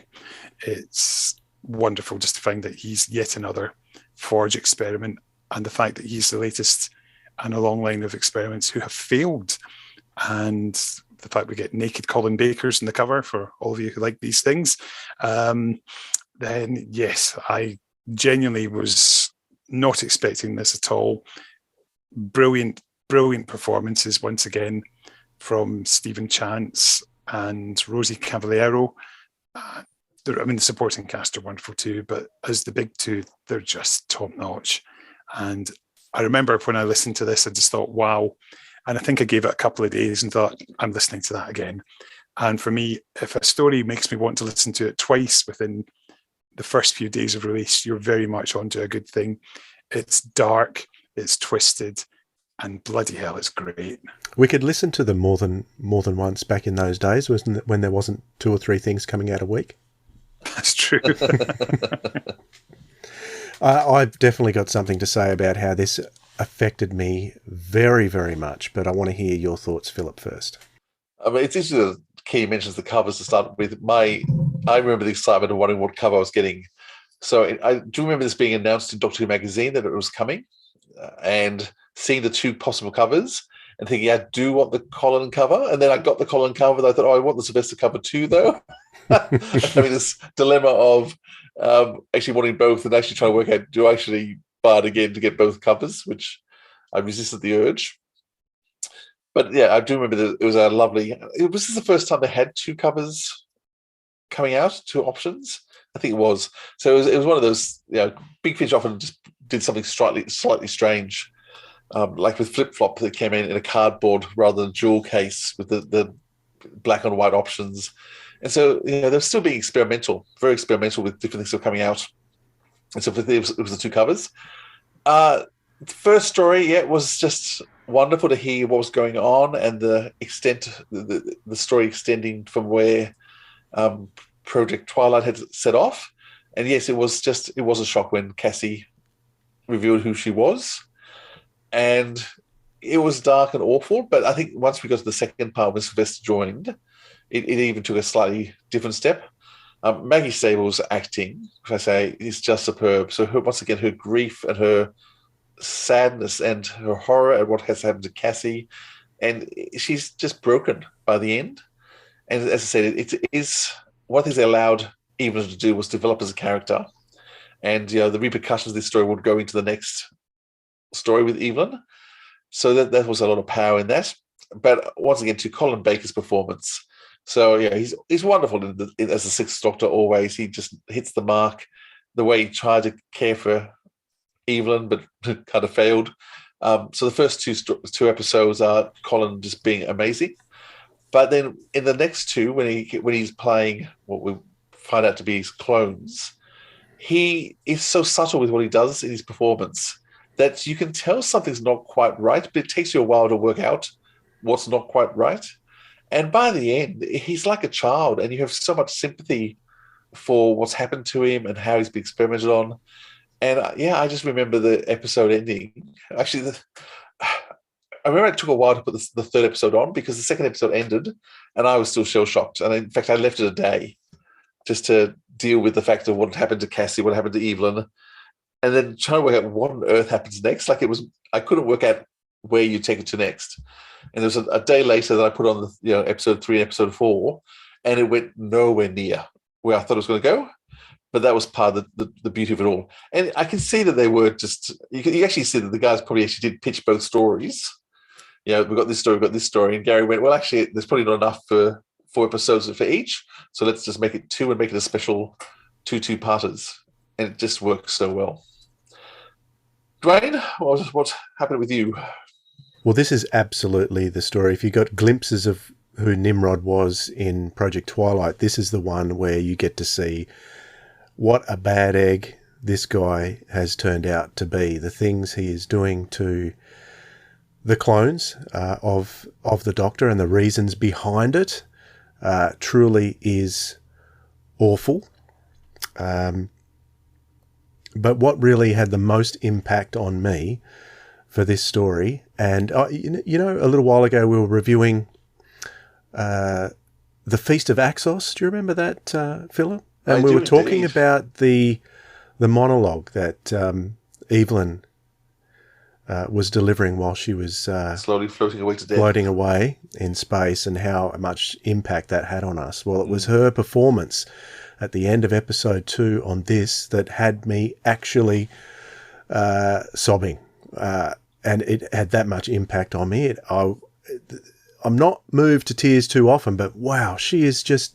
It's wonderful just to find that he's yet another Forge experiment, and the fact that he's the latest in a long line of experiments who have failed. And the fact we get naked Colin Bakers in the cover, for all of you who like these things, then yes, I genuinely was not expecting this at all. Brilliant performances once again from Stephen Chance and Rosie Cavaliero. The supporting cast are wonderful too, but as the big two, they're just top notch. And I remember when I listened to this, I just thought, wow. And I think I gave it a couple of days and thought, I'm listening to that again. And for me, if a story makes me want to listen to it twice within the first few days of release, you're very much onto a good thing. It's dark, it's twisted, and bloody hell, it's great. We could listen to them more than once back in those days, wasn't it, when there wasn't 2 or 3 things coming out a week? That's true. I've definitely got something to say about how this affected me very, very much, but I want to hear your thoughts, Philip, first. I mean, it's interesting that Key mentions the covers to start with. I remember the excitement of wondering what cover I was getting. So I do remember this being announced in Doctor Who magazine that it was coming, and seeing the 2 possible covers and thinking, I do want the Colin cover. And then I got the Colin cover, and I thought, I want the Sylvester cover too, though. Having this dilemma of actually wanting both and actually trying to work out, do I actually buy it again to get both covers, which I resisted the urge. But yeah, I do remember that it was a lovely... Was this the first time they had 2 covers coming out, 2 options? I think it was. So it was one of those, Big Finish often just did something slightly strange, like with Flip Flop that came in a cardboard rather than jewel case with the black and white options. And so, they're still being experimental, very experimental with different things that are coming out. And so it was the 2 covers. The first story, it was just wonderful to hear what was going on and the extent, the story extending from where Project Twilight had set off. And yes, it was a shock when Cassie revealed who she was. And it was dark and awful, but I think once we got to the second part when Sylvester joined, it even took a slightly different step. Maggie Stable's acting, which I say, is just superb. So once again, her grief and her sadness and her horror at what has happened to Cassie, and she's just broken by the end. And as I said, it is one of the things they allowed Evelyn to do was develop as a character. And the repercussions of this story would go into the next story with Evelyn. So that was a lot of power in that. But once again, to Colin Baker's performance. So he's wonderful as the Sixth Doctor always. He just hits the mark. The way he tried to care for Evelyn, but kind of failed. So the first 2 episodes are Colin just being amazing. But then in the next 2, when he's playing what we find out to be his clones, he is so subtle with what he does in his performance that you can tell something's not quite right, but it takes you a while to work out what's not quite right. And by the end, he's like a child, and you have so much sympathy for what's happened to him and how he's been experimented on. And I just remember the episode ending. Actually, I remember it took a while to put the 3rd episode on because the 2nd episode ended, and I was still shell-shocked. And in fact, I left it a day just to deal with the fact of what happened to Cassie, what happened to Evelyn, and then trying to work out what on earth happens next. Like I couldn't work out where you take it to next. And there was a day later that I put on the episode 3 and episode 4, and it went nowhere near where I thought it was going to go. But that was part of the beauty of it all. And I can see that they were just, you actually see that the guys probably actually did pitch both stories. We've got this story, we've got this story. And Gary went, well, actually, there's probably not enough for 4 episodes for each. So let's just make it 2 and make it a special 2-2-parters. And it just works so well. Dwayne, what happened with you? Well, this is absolutely the story. If you got glimpses of who Nimrod was in Project Twilight, this is the one where you get to see what a bad egg this guy has turned out to be. The things he is doing to the clones of the Doctor and the reasons behind it truly is awful. But what really had the most impact on me for this story, and a little while ago we were reviewing The Feast of Axos. Do you remember that, Philip? And we were talking about the monologue that Evelyn was delivering while she was slowly floating away to death. Floating away in space, and how much impact that had on us. Well, it was her performance at the end of episode 2 on this that had me actually sobbing. And it had that much impact on me. I'm not moved to tears too often, but wow, she is just...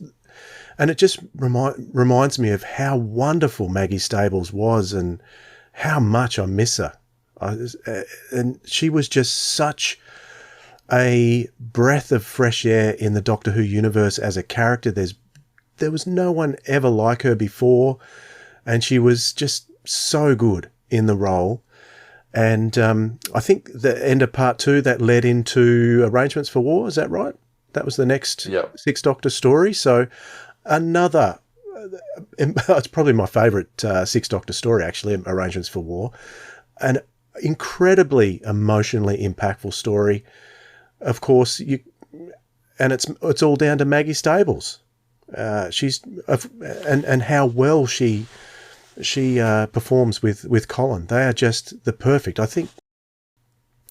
And it just reminds me of how wonderful Maggie Stables was and how much I miss her. And she was just such a breath of fresh air in the Doctor Who universe as a character. There was no one ever like her before, and she was just so good in the role. And I think the end of part 2, that led into Arrangements for War. Is that right? That was the next Sixth Doctor story. So another, it's probably my favourite Sixth Doctor story, actually, Arrangements for War. An incredibly emotionally impactful story. Of course, and it's all down to Maggie Stables. And how well she performs with Colin. They are just the perfect. I think,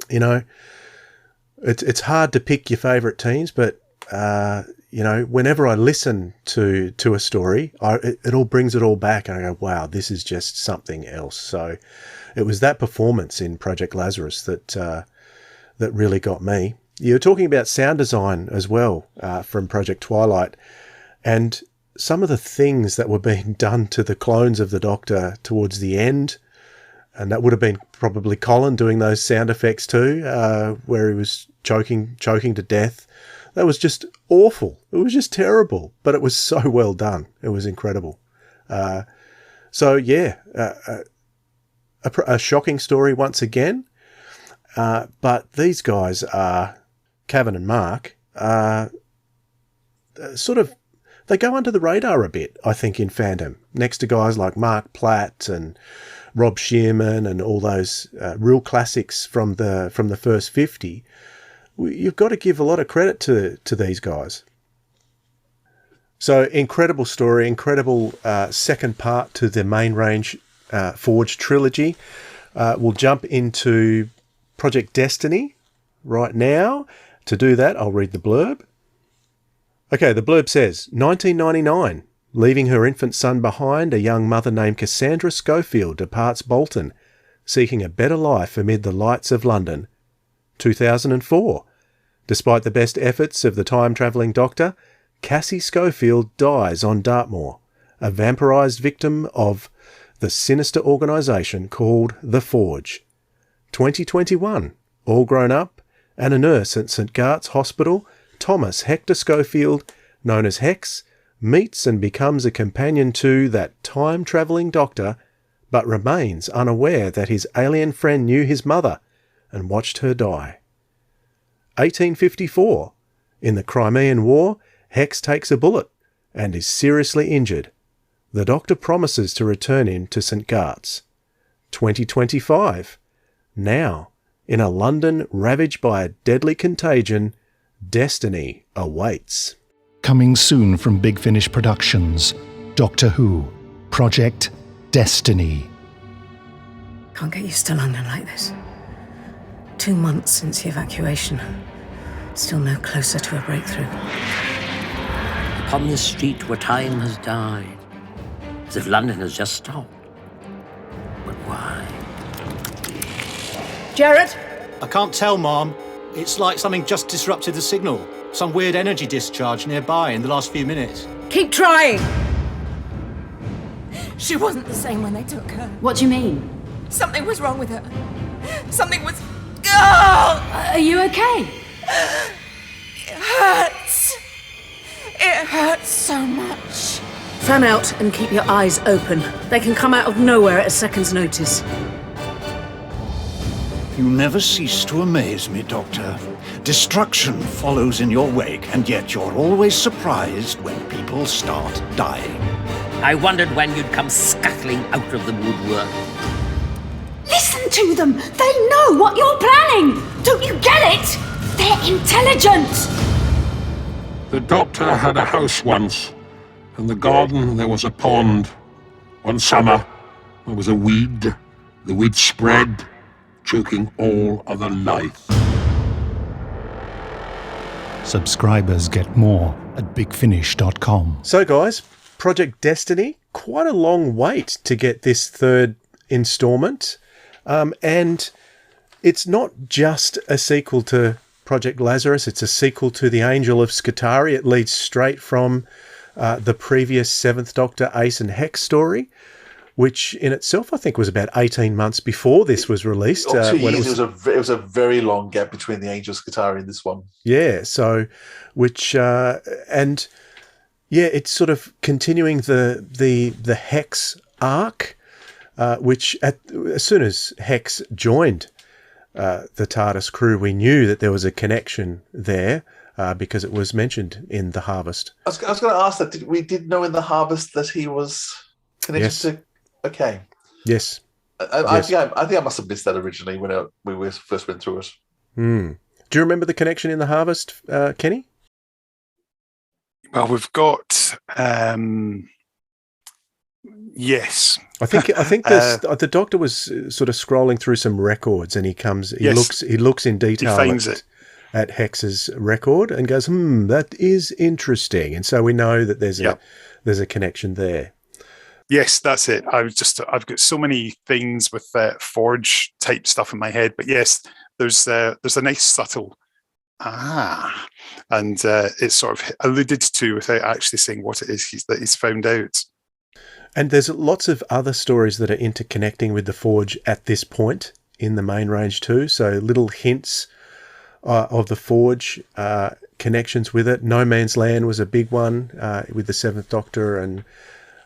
it's hard to pick your favourite teams, but whenever I listen to a story, it all brings it all back, and I go, wow, this is just something else. So it was that performance in Project Lazarus that really got me. You were talking about sound design as well from Project Twilight, and some of the things that were being done to the clones of the Doctor towards the end, and that would have been probably Colin doing those sound effects too, where he was choking to death. That was just awful. It was just terrible, but it was so well done. It was incredible. A shocking story once again. But these guys are, Cavan and Mark, they go under the radar a bit, I think, in fandom, next to guys like Mark Platt and Rob Shearman and all those real classics from the first 50. You've got to give a lot of credit to these guys. So incredible story, incredible second part to the main range Forge trilogy. We'll jump into Project Destiny right now. To do that, I'll read the blurb. Okay, the blurb says, 1999, leaving her infant son behind, a young mother named Cassandra Schofield departs Bolton, seeking a better life amid the lights of London. 2004, despite the best efforts of the time-travelling Doctor, Cassie Schofield dies on Dartmoor, a vampirised victim of the sinister organisation called The Forge. 2021, all grown up, and a nurse at St Gart's Hospital, Thomas Hector Schofield, known as Hex, meets and becomes a companion to that time-travelling Doctor, but remains unaware that his alien friend knew his mother and watched her die. 1854. In the Crimean War, Hex takes a bullet and is seriously injured. The Doctor promises to return him to St Gart's. 2025. Now, in a London ravaged by a deadly contagion, Destiny awaits. Coming soon from Big Finish Productions, Doctor Who, Project Destiny. Can't get used to London like this. 2 months since the evacuation. Still no closer to a breakthrough. Upon this street where time has died, as if London has just stopped. But why? Jared? I can't tell, Mom. It's like something just disrupted the signal. Some weird energy discharge nearby in the last few minutes. Keep trying! She wasn't the same when they took her. What do you mean? Something was wrong with her. Something was... Oh! Are you okay? It hurts. It hurts so much. Fan out and keep your eyes open. They can come out of nowhere at a second's notice. You never cease to amaze me, Doctor. Destruction follows in your wake, and yet you're always surprised when people start dying. I wondered when you'd come scuttling out of the woodwork. Listen to them! They know what you're planning! Don't you get it? They're intelligent! The Doctor had a house once. In the garden there was a pond. One summer there was a weed. The weed spread, choking all other life. Subscribers get more at bigfinish.com. So guys, Project Destiny, quite a long wait to get this third installment. And it's not just a sequel to Project Lazarus, it's a sequel to The Angel of Scutari. It leads straight from the previous 7th Doctor Ace and Hex story, which in itself I think was about 18 months before this was released. 2 years. It was a very long gap between The Angel of Scutari and this one. Yeah, so which and yeah, it's sort of continuing the Hex arc, which as soon as Hex joined the TARDIS crew, we knew that there was a connection there because it was mentioned in The Harvest. I was going to ask that. We did know in The Harvest that he was connected to... Okay. Yes. I think I must have missed that originally when we first went through it. Do you remember the connection in The Harvest, Kenny? Well, we've got... yes. I think the Doctor was sort of scrolling through some records, and he looks in detail at Hex's record and goes, that is interesting. And so we know that there's a connection there. Yes, that's it. I've got so many things with Forge type stuff in my head, but yes, there's a nice subtle and it's sort of alluded to without actually saying what it is that he's found out. And there's lots of other stories that are interconnecting with the Forge at this point in the main range too. So little hints of the Forge connections with it. No Man's Land was a big one with the 7th Doctor and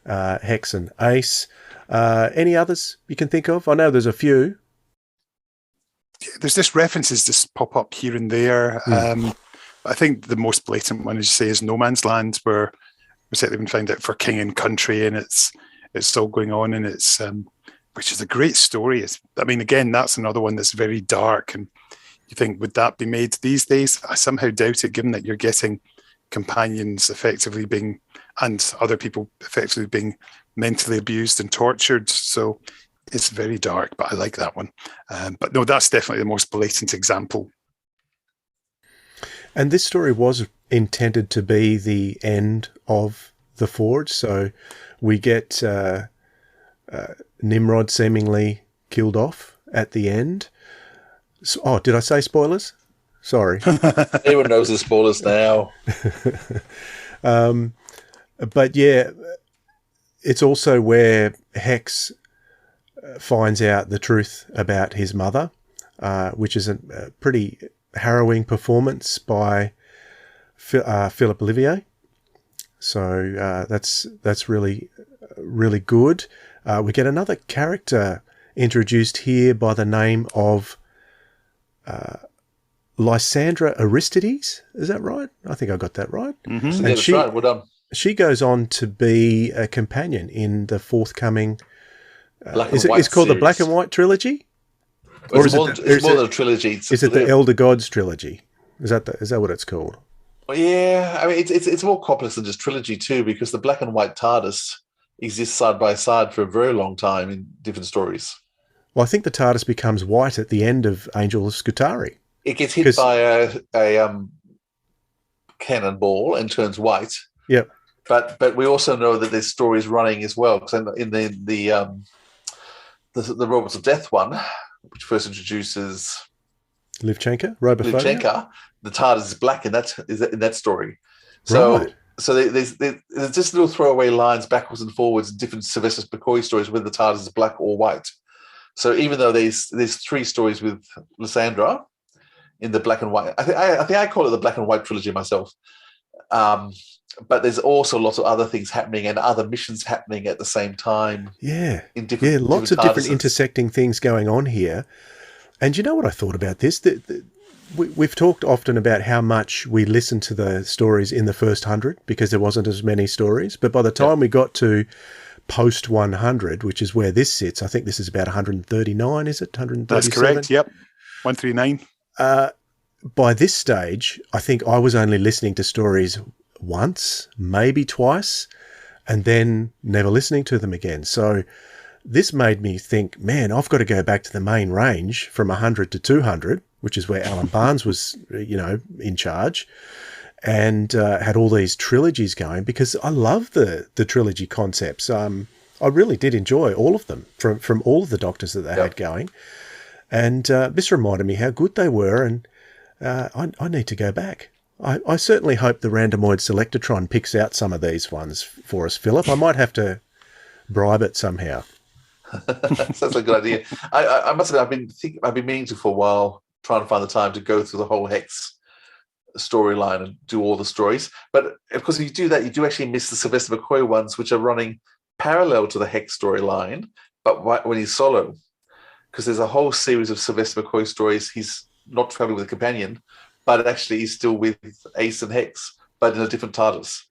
Hex and Ace. Any others you can think of? I know there's a few. Yeah, there's just references just pop up here and there. I think the most blatant one, as you say, is No Man's Land, where we said they've been found out for King and Country, and it's still going on, and it's which is a great story. Again, that's another one that's very dark, and you think, would that be made these days? I somehow doubt it, given that you're getting companions effectively being, and other people effectively being mentally abused and tortured. So it's very dark, but I like that one. But no, that's definitely the most blatant example. And this story was intended to be the end of the Forge. So we get Nimrod seemingly killed off at the end. So, did I say spoilers? Sorry. Everyone knows the spoilers now. But yeah, it's also where Hex finds out the truth about his mother, which is a pretty harrowing performance by Philip Olivier. So that's really, really good. We get another character introduced here by the name of Lysandra Aristides. Is that right? I think I got that right. Mm-hmm. And yeah, that's right. Well done. She goes on to be a companion in the forthcoming. It's called the Black and White trilogy, or is it more than a trilogy? Is it the Elder Gods trilogy? Is that what it's called? Well, yeah, I mean, it's more complex than just trilogy too, because the black and white TARDIS exists side by side for a very long time in different stories. Well, I think the TARDIS becomes white at the end of Angel of Scutari. It gets hit by a cannonball and turns white. Yep. But we also know that there's stories running as well, because in the Robots of Death one, which first introduces Livchenko, Robophobia? the TARDIS is black in that story. So Right. so there's just little throwaway lines backwards and forwards in different Sylvester McCoy stories where the TARDIS is black or white. So even though there's 3 stories with Lysandra in the black and white, I think I call it the black and white trilogy myself. But there's also lots of other things happening and other missions happening at the same time. Yeah. In Lots of different TARDISes. intersecting things going on here. And you know what I thought about this? We've talked often about how much we listened to the stories in the first 100 because there wasn't as many stories. But by the time we got to post 100, which is where this sits, I think this is about 139, is it? 137? That's correct, yep. 139. By this stage, I think I was only listening to stories once, maybe twice, and then never listening to them again. So this made me think, man, I've got to go back to the main range from 100 to 200, which is where Alan Barnes was, in charge, and had all these trilogies going, because I love the trilogy concepts. I really did enjoy all of them from all of the Doctors that they had going. And this reminded me how good they were, and I need to go back. I certainly hope the Randomoid Selectatron picks out some of these ones for us, Philip. I might have to bribe it somehow. Sounds like a good idea. I must admit, I've been meaning to for a while, trying to find the time to go through the whole Hex storyline and do all the stories. But of course, if you do that, you do actually miss the Sylvester McCoy ones, which are running parallel to the Hex storyline, but when he's solo. Because there's a whole series of Sylvester McCoy stories. He's not traveling with a companion, but actually he's still with Ace and Hex, but in a different TARDIS.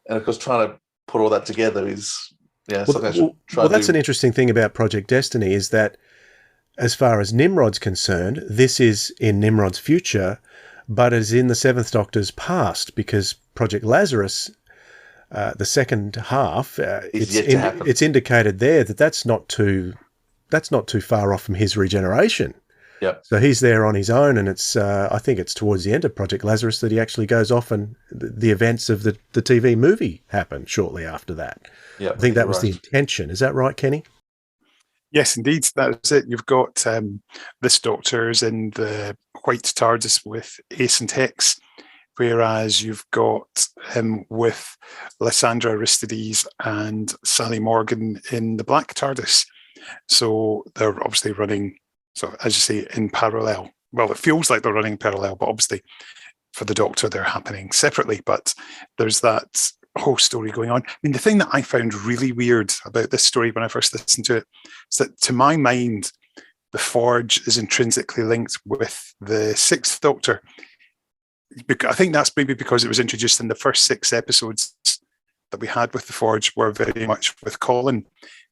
And of course, trying to put all that together is something I should try to do. That's an interesting thing about Project Destiny, is that as far as Nimrod's concerned, this is in Nimrod's future, but is in the Seventh Doctor's past, because Project Lazarus, the second half, it's indicated there that that's not too far off from his regeneration. Yep. So he's there on his own, and it's I think it's towards the end of Project Lazarus that he actually goes off, and the events of the TV movie happen shortly after that. Yeah, I think that was the intention. Is that right, Kenny? Yes, indeed. That's it. You've got this Doctor's in the white TARDIS with Ace and Hex, whereas you've got him with Lysandra Aristides and Sally Morgan in the black TARDIS. So they're obviously running, so as you say, in parallel. Well, it feels like they're running parallel, but obviously for the Doctor, they're happening separately. But there's that whole story going on. I mean, the thing that I found really weird about this story when I first listened to it is that, to my mind, the Forge is intrinsically linked with the Sixth Doctor. I think that's maybe because it was introduced in the first 6 episodes that we had with the Forge were very much with Colin.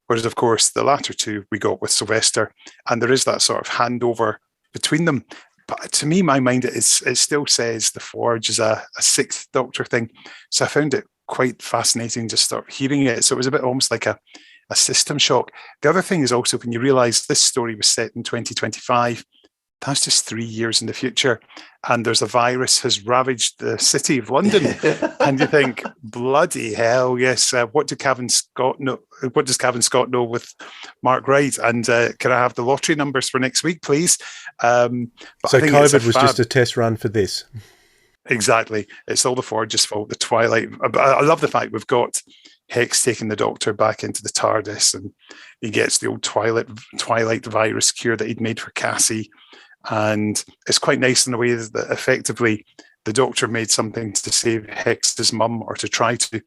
Whereas, of course, the latter 2 we got with Sylvester, and there is that sort of handover between them. But to me, my mind, it still says the Forge is a Sixth Doctor thing. So I found it quite fascinating just start hearing it. So it was a bit almost like a system shock. The other thing is also when you realise this story was set in 2025, that's just 3 years in the future, and there's a virus has ravaged the city of London, and you think, bloody hell, yes. What does Cavan Scott know with Mark Wright? And can I have the lottery numbers for next week, please? So COVID was just a test run for this. Exactly. It's all the Forge's fault. The Twilight. I love the fact we've got Hex taking the Doctor back into the TARDIS, and he gets the old Twilight virus cure that he'd made for Cassie. And it's quite nice in a way that effectively the Doctor made something to save Hex's mum, or to try to.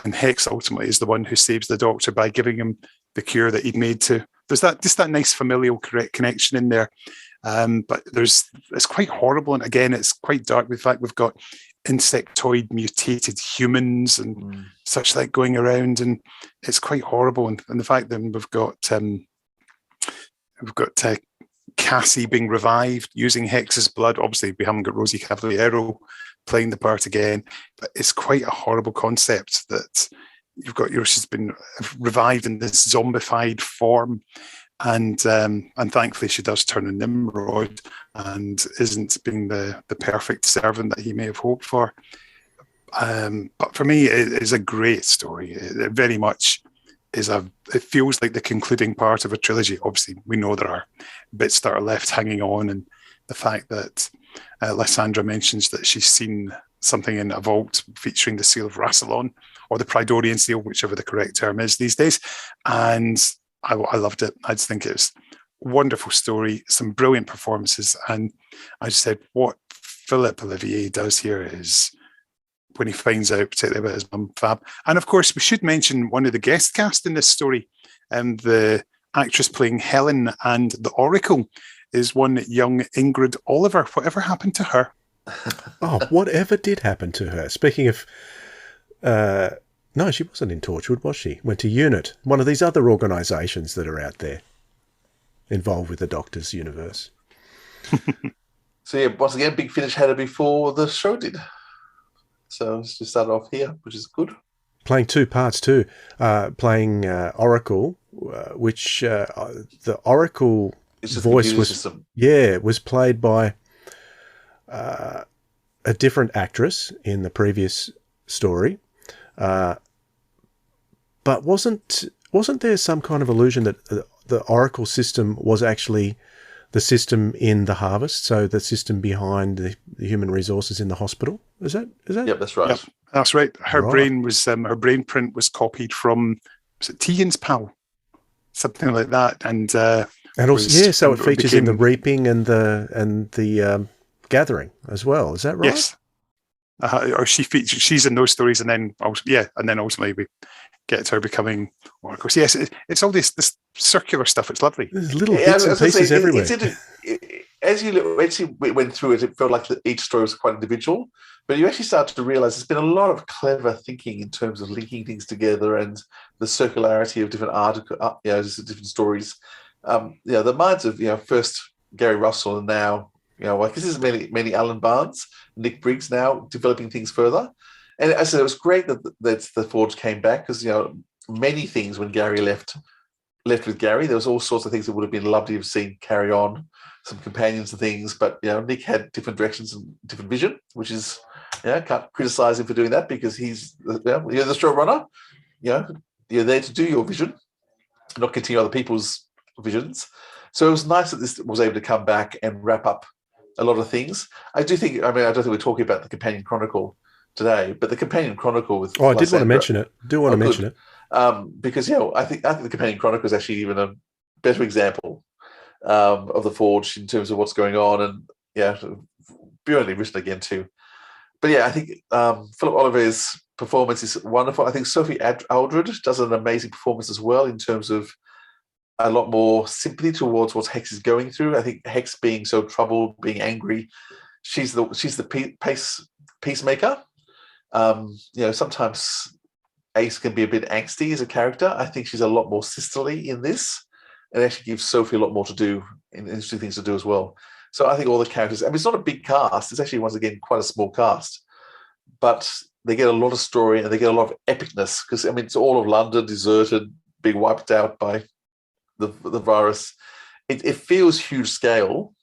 And Hex ultimately is the one who saves the Doctor by giving him the cure that he'd made to. There's that nice familial connection in there. But it's quite horrible. And again, it's quite dark. In fact, we've got insectoid mutated humans and such like going around, and it's quite horrible. And the fact that we've got Cassie being revived using Hex's blood. Obviously, we haven't got Rosie Cavaliero, playing the part again. But it's quite a horrible concept that you've got she's been revived in this zombified form. And thankfully she does turn a Nimrod and isn't being the perfect servant that he may have hoped for. But for me, it is a great story. It very much is it feels like the concluding part of a trilogy. Obviously, we know there are bits that are left hanging on, and the fact that Lysandra mentions that she's seen something in a vault featuring the seal of Rassilon, or the Pridorian seal, whichever the correct term is these days. And I loved it. I just think it was a wonderful story, some brilliant performances. And I just said, what Philip Olivier does here is, when he finds out particularly about his mum, fab. And of course, we should mention one of the guest cast in this story. The actress playing Helen and the Oracle is one young Ingrid Oliver. Whatever happened to her? Oh, whatever did happen to her? Speaking of... no, she wasn't in Torchwood, was she? Went to UNIT, one of these other organisations that are out there involved with the Doctor's universe. So yeah, once again, Big Finish had her before the show did. So she started off here, which is good. Playing two parts too. Playing Oracle, which the Oracle voice was played by a different actress in the previous story. But wasn't there some kind of illusion that the Oracle system was actually the system in the Harvest, so the system behind the human resources in the hospital? Is that? Yep, that's right. Yep, that's right. Her brain was her brain print was copied from, was it Tegan's pal, something like that, and also so it features in the reaping and the gathering as well. Is that right? Yes. Or she's in those stories, and then ultimately we get to her becoming Oracle. So yes, it's all this circular stuff. It's lovely. There's little bits and pieces everywhere. As you went through it, it felt like each story was quite individual, but you actually start to realise there's been a lot of clever thinking in terms of linking things together and the circularity of different different stories. The minds of first Gary Russell and now this is many Alan Barnes, Nick Briggs now developing things further. And I said it was great that the Forge came back, because many things when Gary left with Gary, there was all sorts of things that would have been lovely to have seen carry on, some companions and things. But Nick had different directions and different vision, which is can't criticize him for doing that, because he's you're the showrunner. You're there to do your vision, not continue other people's visions. So it was nice that this was able to come back and wrap up a lot of things. I don't think we're talking about the Companion Chronicle today, but the Companion Chronicle with I did want to mention it. Because I think the Companion Chronicle is actually even a better example of the Forge in terms of what's going on, and brilliantly written again too. But I think Philip Oliver's performance is wonderful. I think Sophie Aldred does an amazing performance as well, in terms of a lot more sympathy towards what Hex is going through. I think Hex being so troubled, being angry, she's the peacemaker. Sometimes Ace can be a bit angsty as a character. I think she's a lot more sisterly in this, and actually gives Sophie a lot more to do, and interesting things to do as well. So I think all the characters, it's not a big cast. It's actually, once again, quite a small cast, but they get a lot of story and they get a lot of epicness, because it's all of London deserted, being wiped out by the virus. It feels huge scale,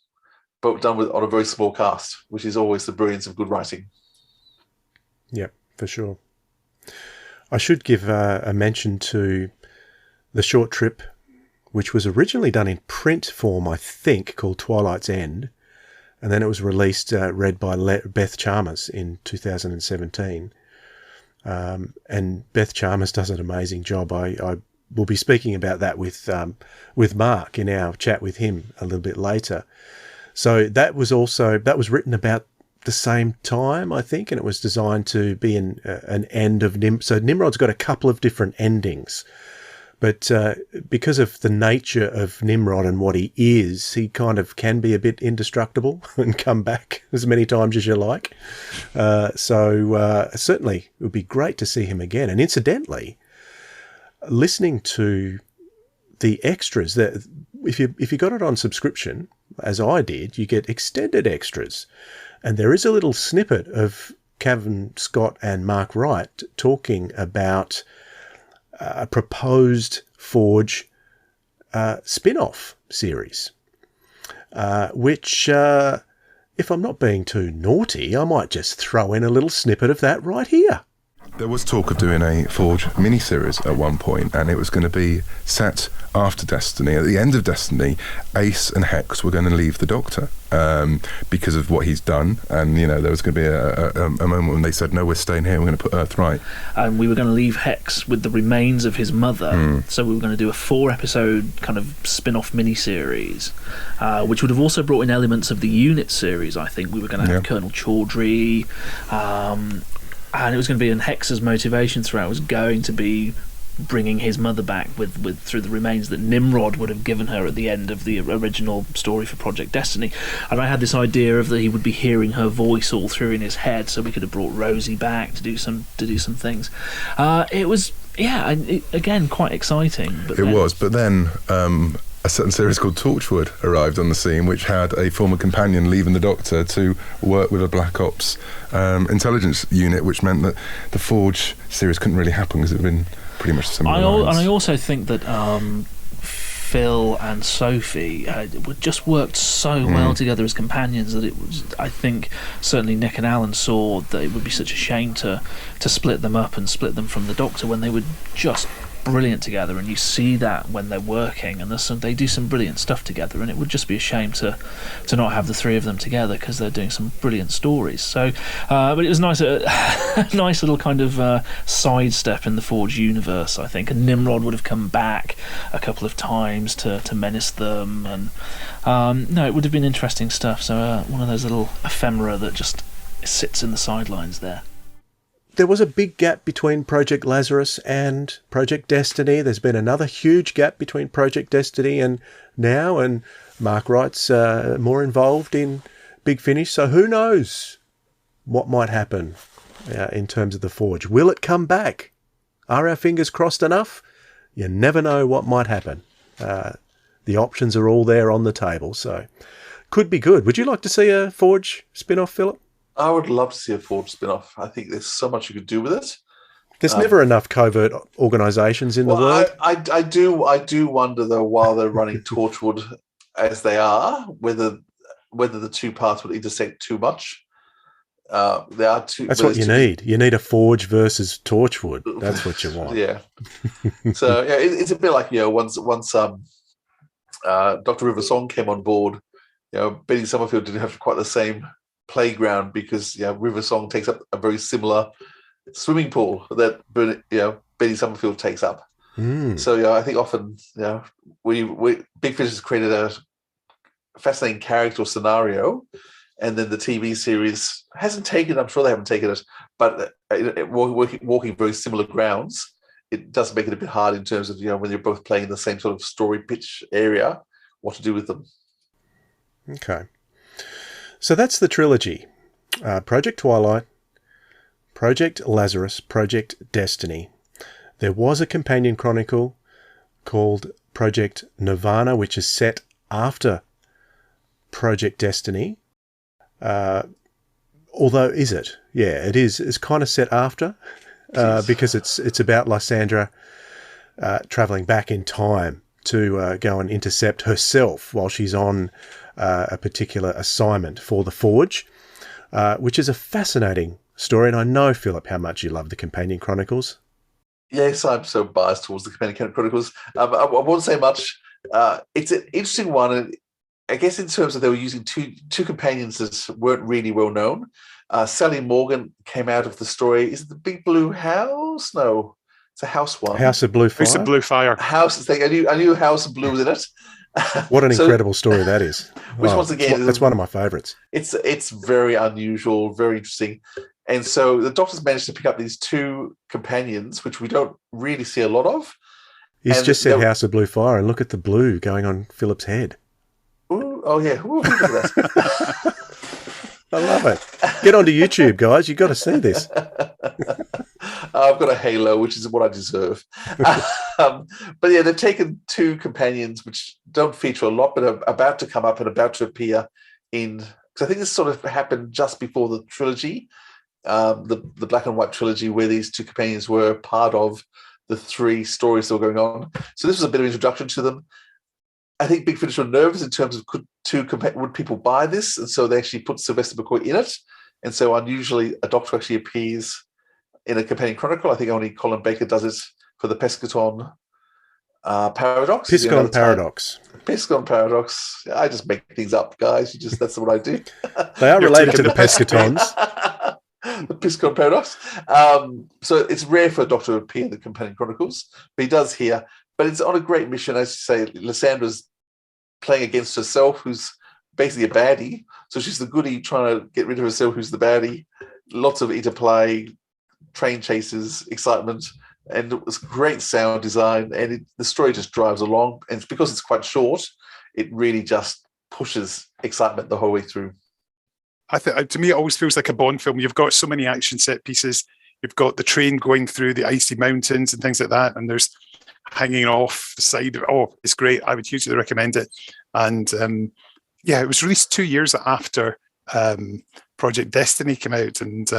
but done on a very small cast, which is always the brilliance of good writing. Yeah, for sure. I should give a mention to the short trip, which was originally done in print form, I think, called Twilight's End, and then it was released, read by Beth Chalmers in 2017. And Beth Chalmers does an amazing job. I will be speaking about that with Mark in our chat with him a little bit later. So that was written about the same time, I think, and it was designed to be an end of Nimrod. So Nimrod's got a couple of different endings, but because of the nature of Nimrod and what he is, he kind of can be a bit indestructible and come back as many times as you like. So certainly it would be great to see him again. And incidentally, listening to the extras, that if you got it on subscription, as I did, you get extended extras. And there is a little snippet of Cavan Scott and Mark Wright talking about a proposed Forge spin-off series, which, if I'm not being too naughty, I might just throw in a little snippet of that right here. There was talk of doing a Forge miniseries at one point, and it was going to be set after Destiny. At the end of Destiny, Ace and Hex were going to leave the Doctor because of what he's done, and there was going to be a moment when they said, "No, we're staying here. We're going to put Earth right." And we were going to leave Hex with the remains of his mother, so we were going to do a 4-episode kind of spin-off miniseries, which would have also brought in elements of the Unit series. I think we were going to have Colonel Chaudhry. And it was going to be in Hex's motivation throughout was going to be bringing his mother back with through the remains that Nimrod would have given her at the end of the original story for Project Destiny. And I had this idea of that he would be hearing her voice all through in his head, so we could have brought Rosie back to do some things. It was again quite exciting. But then a certain series called Torchwood arrived on the scene, which had a former companion leaving the Doctor to work with a Black Ops intelligence unit, which meant that the Forge series couldn't really happen because it would have been pretty much similar lines. And I also think that Phil and Sophie just worked so well together as companions that it was. I think certainly Nick and Alan saw that it would be such a shame to split them up and split them from the Doctor when they were just brilliant together, and you see that when they're working, and they do some brilliant stuff together, and it would just be a shame to not have the three of them together because they're doing some brilliant stories. So but it was nice, a nice little kind of sidestep in the Forge universe, I think. And Nimrod would have come back a couple of times to menace them, and it would have been interesting stuff. So one of those little ephemera that just sits in the sidelines there. There was a big gap between Project Lazarus and Project Destiny. There's been another huge gap between Project Destiny and now, and Mark Wright's more involved in Big Finish. So who knows what might happen in terms of the Forge. Will it come back? Are our fingers crossed enough? You never know what might happen. The options are all there on the table, so could be good. Would you like to see a Forge spin-off, Philip? I would love to see a Forge spin-off. I think there's so much you could do with it. There's never enough covert organisations in the world. I do wonder, though, while they're running Torchwood as they are, whether the two paths would intersect too much. There are two. That's what you need. You need a Forge versus Torchwood. That's what you want. Yeah. So it's a bit like once Dr. River Song came on board, Betty Summerfield didn't have quite the same playground because River Song takes up a very similar swimming pool that Betty Summerfield takes up. So I think often Big Fish has created a fascinating character or scenario, and then the TV series hasn't taken it. I'm sure they haven't taken it, but walking very similar grounds, it does make it a bit hard in terms of when you're both playing the same sort of story pitch area, what to do with them. Okay. So that's the trilogy. Project Twilight, Project Lazarus, Project Destiny. There was a companion chronicle called Project Nirvana, which is set after Project Destiny. Although, is it? Yeah, it is. It's kind of set after because it's about Lysandra travelling back in time to go and intercept herself while she's on a particular assignment for the Forge, which is a fascinating story. And I know, Philip, how much you love the Companion Chronicles. Yes, I'm so biased towards the Companion Chronicles. I won't say much. It's an interesting one. And I guess in terms of they were using two companions that weren't really well known. Sally Morgan came out of the story. Is it the Big Blue House? No, it's a House one. House of Blue Fire. House of Blue Fire. House. I knew House of Blue was in it. What an incredible story that is. Which once again, that's one of my favourites. It's very unusual, very interesting. And so the Doctor's managed to pick up these two companions, which we don't really see a lot of. He's just said House of Blue Fire, and look at the blue going on Philip's head. Ooh, oh, yeah. Ooh, look at that. I love it. Get onto YouTube, guys. You've got to see this. I've got a halo, which is what I deserve. But yeah, they've taken two companions which don't feature a lot, but are about to come up and about to appear in because I think this sort of happened just before the trilogy, the black and white trilogy, where these two companions were part of the 3 stories that were going on. So this was a bit of introduction to them. I think Big Finish were nervous in terms of would people buy this, and so they actually put Sylvester McCoy in it. And so unusually, a Doctor actually appears in a companion chronicle. I think only Colin Baker does it for the Pescaton Paradox. Piscon Paradox. Piscon Paradox. I just make things up, guys. That's what I do. They are related to the Pescatons. The Piscon Paradox. So it's rare for a Doctor to appear in the companion chronicles, but he does here. But it's on a great mission. As you say, Lysandra's playing against herself, who's basically a baddie. So she's the goodie trying to get rid of herself, who's the baddie. Lots of interplay, train chases, excitement, and it was great sound design. And the story just drives along. And because it's quite short, it really just pushes excitement the whole way through. I think, to me, it always feels like a Bond film. You've got so many action set pieces. You've got the train going through the icy mountains and things like that. And there's hanging off the side. Oh, it's great. I would hugely recommend it. And it was released 2 years after Project Destiny came out. And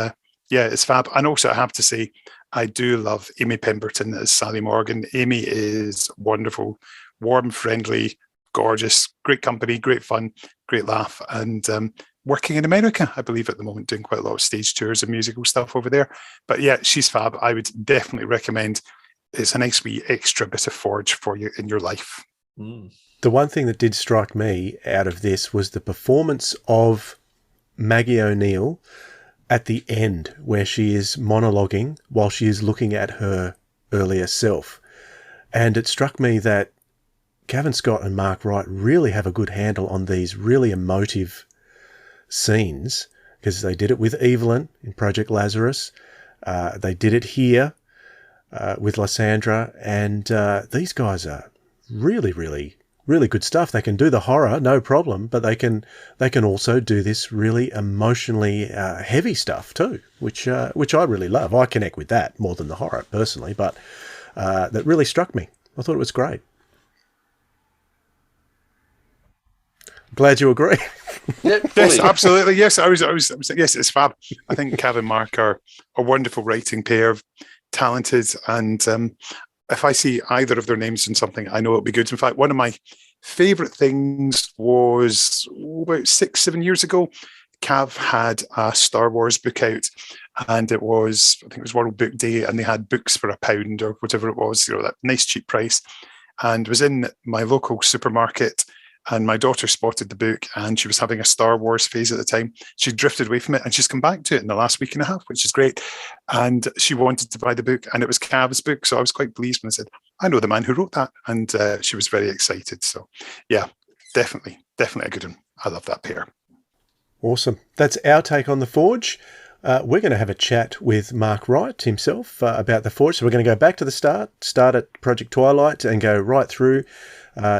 it's fab. And also, I have to say, I do love Amy Pemberton as Sally Morgan. Amy is wonderful, warm, friendly, gorgeous, great company, great fun, great laugh. And working in America, I believe, at the moment, doing quite a lot of stage tours and musical stuff over there. But yeah, she's fab. I would definitely recommend. It's a nice wee extra bit of Forge for you in your life. The one thing that did strike me out of this was the performance of Maggie O'Neill at the end, where she is monologuing while she is looking at her earlier self. And it struck me that Cavan Scott and Mark Wright really have a good handle on these really emotive scenes, because they did it with Evelyn in Project Lazarus. They did it here with Lysandra, and these guys are really, really, really good stuff. They can do the horror, no problem, but they can also do this really emotionally heavy stuff too, which I really love. I connect with that more than the horror personally, but that really struck me. I thought it was great. Glad you agree. Yes, absolutely. Yes, I was. Yes, it's fab. I think Cavan and Mark are a wonderful writing pair, talented, and if I see either of their names in something, I know it'll be good. In fact, one of my favourite things was about 6-7 years ago. Cav had a Star Wars book out, and I think it was World Book Day, and they had books for £1 or whatever it was, that nice cheap price, and was in my local supermarket. And my daughter spotted the book, and she was having a Star Wars phase at the time. She drifted away from it, and she's come back to it in the last week and a half, which is great. And she wanted to buy the book, and it was Cav's book. So I was quite pleased when I said, I know the man who wrote that. And she was very excited. So yeah, definitely a good one. I love that pair. Awesome. That's our take on the Forge. We're going to have a chat with Mark Wright himself about the Forge. So we're going to go back to the start at Project Twilight, and go right through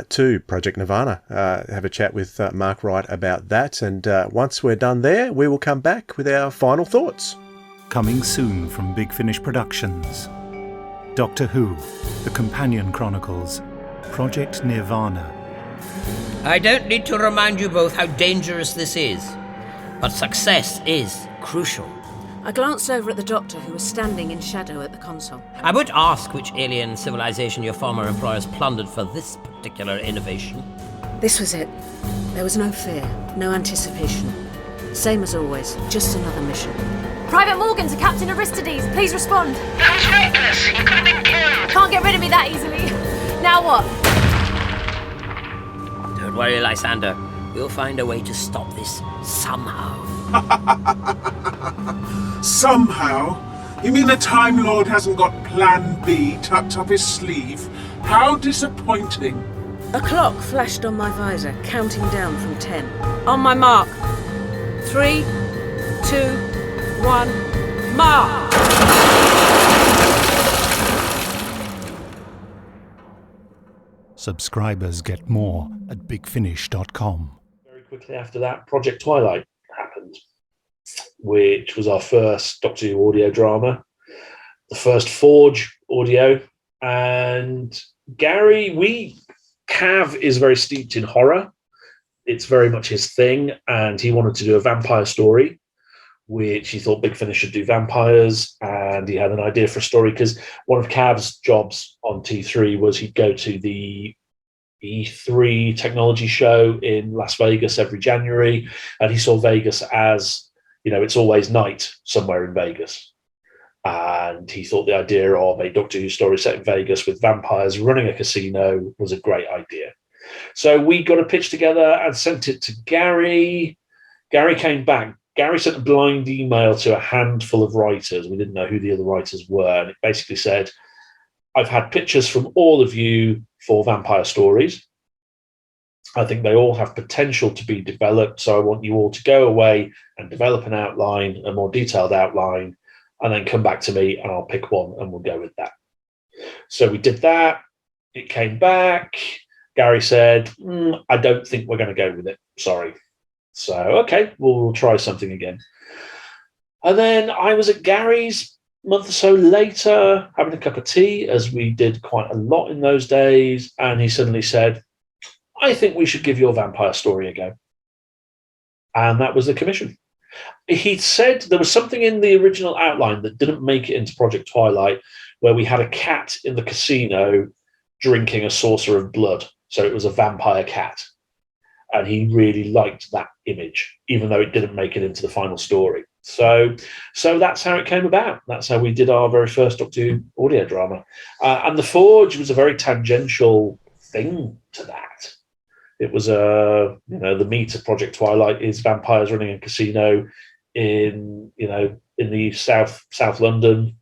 to Project Nirvana. Have a chat with Mark Wright about that. And once we're done there, we will come back with our final thoughts. Coming soon from Big Finish Productions. Doctor Who, The Companion Chronicles, Project Nirvana. I don't need to remind you both how dangerous this is, but success is crucial. I glanced over at the Doctor, who was standing in shadow at the console. I won't ask which alien civilization your former employers plundered for this particular innovation. This was it. There was no fear, no anticipation. Same as always, just another mission. Private Morgan to Captain Aristides, please respond. That was reckless. You could have been killed. Can't get rid of me that easily. Now what? Don't worry, Lysander. We'll find a way to stop this somehow. Somehow? You mean the Time Lord hasn't got Plan B tucked up his sleeve? How disappointing. A clock flashed on my visor, counting down from 10. On my mark. 3, 2, 1, mark! Subscribers get more at bigfinish.com. Very quickly after that, Project Twilight happened, which was our first Doctor Who audio drama, the first Forge audio. And Gary, Cav is very steeped in horror. it's very much his thing, and he wanted to do a vampire story, which he thought Big Finish should do vampires, and he had an idea for a story because one of Cav's jobs on T3 was he'd go to the E3 technology show in Las Vegas every January, and he saw Vegas as, it's always night somewhere in Vegas. And he thought the idea of a Doctor Who story set in Vegas with vampires running a casino was a great idea. So we got a pitch together and sent it to Gary. Gary came back. Gary sent a blind email to a handful of writers. We didn't know who the other writers were. And it basically said, I've had pictures from all of you for vampire stories. I think they all have potential to be developed. So I want you all to go away and develop an outline, a more detailed outline, and then come back to me and I'll pick one and we'll go with that. So we did that. It came back. Gary said, I don't think we're going to go with it. Sorry. So, okay, we'll try something again. And then I was at Gary's a month or so later having a cup of tea, as we did quite a lot in those days. And he suddenly said, I think we should give your vampire story a go. And that was the commission. He'd said there was something in the original outline that didn't make it into Project Twilight, where we had a cat in the casino drinking a saucer of blood. So it was a vampire cat. And he really liked that image, even though it didn't make it into the final story. So that's how it came about. That's how we did our very first Doctor Who audio drama. And The Forge was a very tangential thing to that. It was the meat of Project Twilight is vampires running a casino in the South London.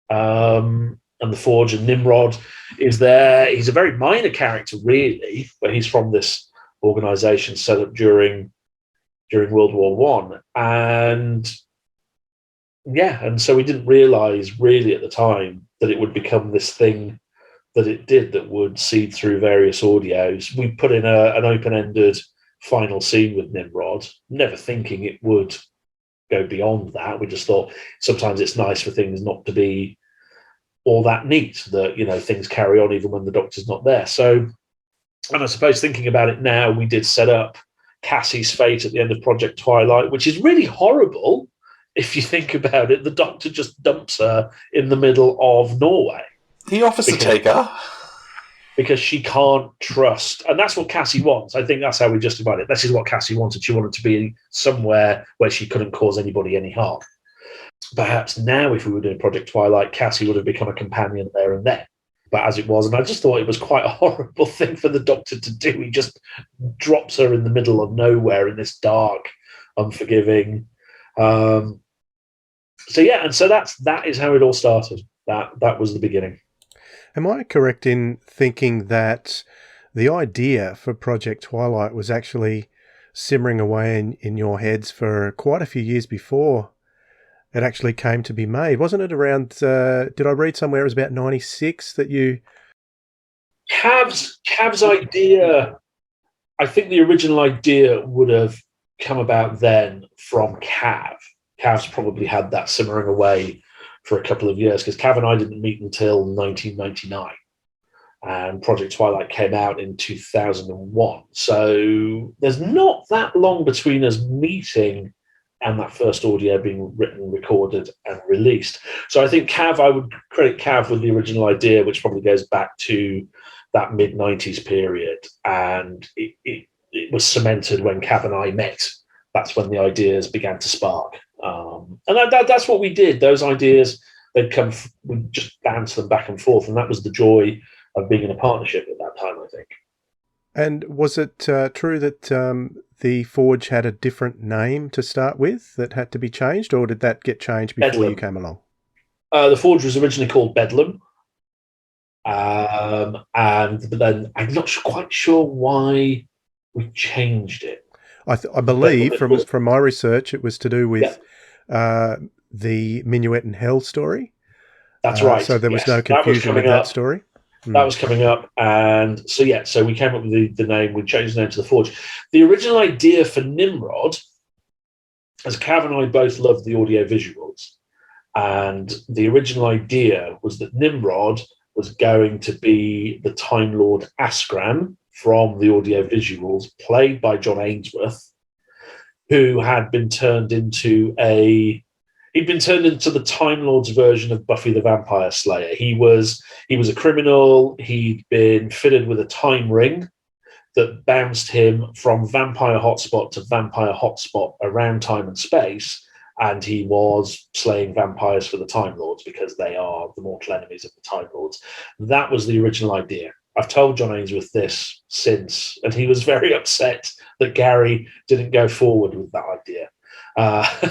And The Forge and Nimrod is there. He's a very minor character, really, but he's from this organization set up during World War One. And so we didn't realize really at the time that it would become this thing that it did, that would seed through various audios. We put in an open-ended final scene with Nimrod, never thinking it would go beyond that. We just thought sometimes it's nice for things not to be all that neat, that things carry on even when the Doctor's not there. So, and I suppose thinking about it now, we did set up Cassie's fate at the end of Project Twilight, which is really horrible if you think about it. The Doctor just dumps her in the middle of Norway. He offers to take her. Because she can't trust. And that's what Cassie wants. I think that's how we justified it. This is what Cassie wanted. She wanted to be somewhere where she couldn't cause anybody any harm. Perhaps now, if we were doing Project Twilight, Cassie would have become a companion there and then. But as it was, and I just thought it was quite a horrible thing for the Doctor to do. He just drops her in the middle of nowhere in this dark, unforgiving. And so that is how it all started. That was the beginning. Am I correct in thinking that the idea for Project Twilight was actually simmering away in your heads for quite a few years before it actually came to be made? Wasn't it around, did I read somewhere it was about 96 that you... Cav's idea, I think the original idea would have come about then from Cav. Cav's probably had that simmering away for a couple of years, because Cavan and I didn't meet until 1999. And Project Twilight came out in 2001. So there's not that long between us meeting and that first audio being written, recorded, and released. So I think I would credit Cav with the original idea, which probably goes back to that mid-90s period. And it was cemented when Cav and I met. That's when the ideas began to spark. And that's what we did. Those ideas, they'd come, we'd just bounce them back and forth. And that was the joy of being in a partnership at that time, I think. And was it true that the Forge had a different name to start with that had to be changed, or did that get changed before Bedlam. you came along? The Forge was originally called Bedlam. But then I'm not quite sure why we changed it. I believe from my research, it was to do with the Minuet in Hell story. That's right. So there was no confusion with that story. That was coming up. And so we came up with the name. We changed the name to The Forge. The original idea for Nimrod, as Cav and I both loved the audio visuals, and the original idea was that Nimrod was going to be the Time Lord Askram from the audio visuals, played by John Ainsworth, who had been turned into the Time Lord's version of Buffy the Vampire Slayer. He was a criminal. He'd been fitted with a time ring that bounced him from vampire hotspot to vampire hotspot around time and space, and he was slaying vampires for the Time Lords because they are the mortal enemies of the Time Lords. That was the original idea. I've told John Ainsworth this since, and he was very upset that Gary didn't go forward with that idea,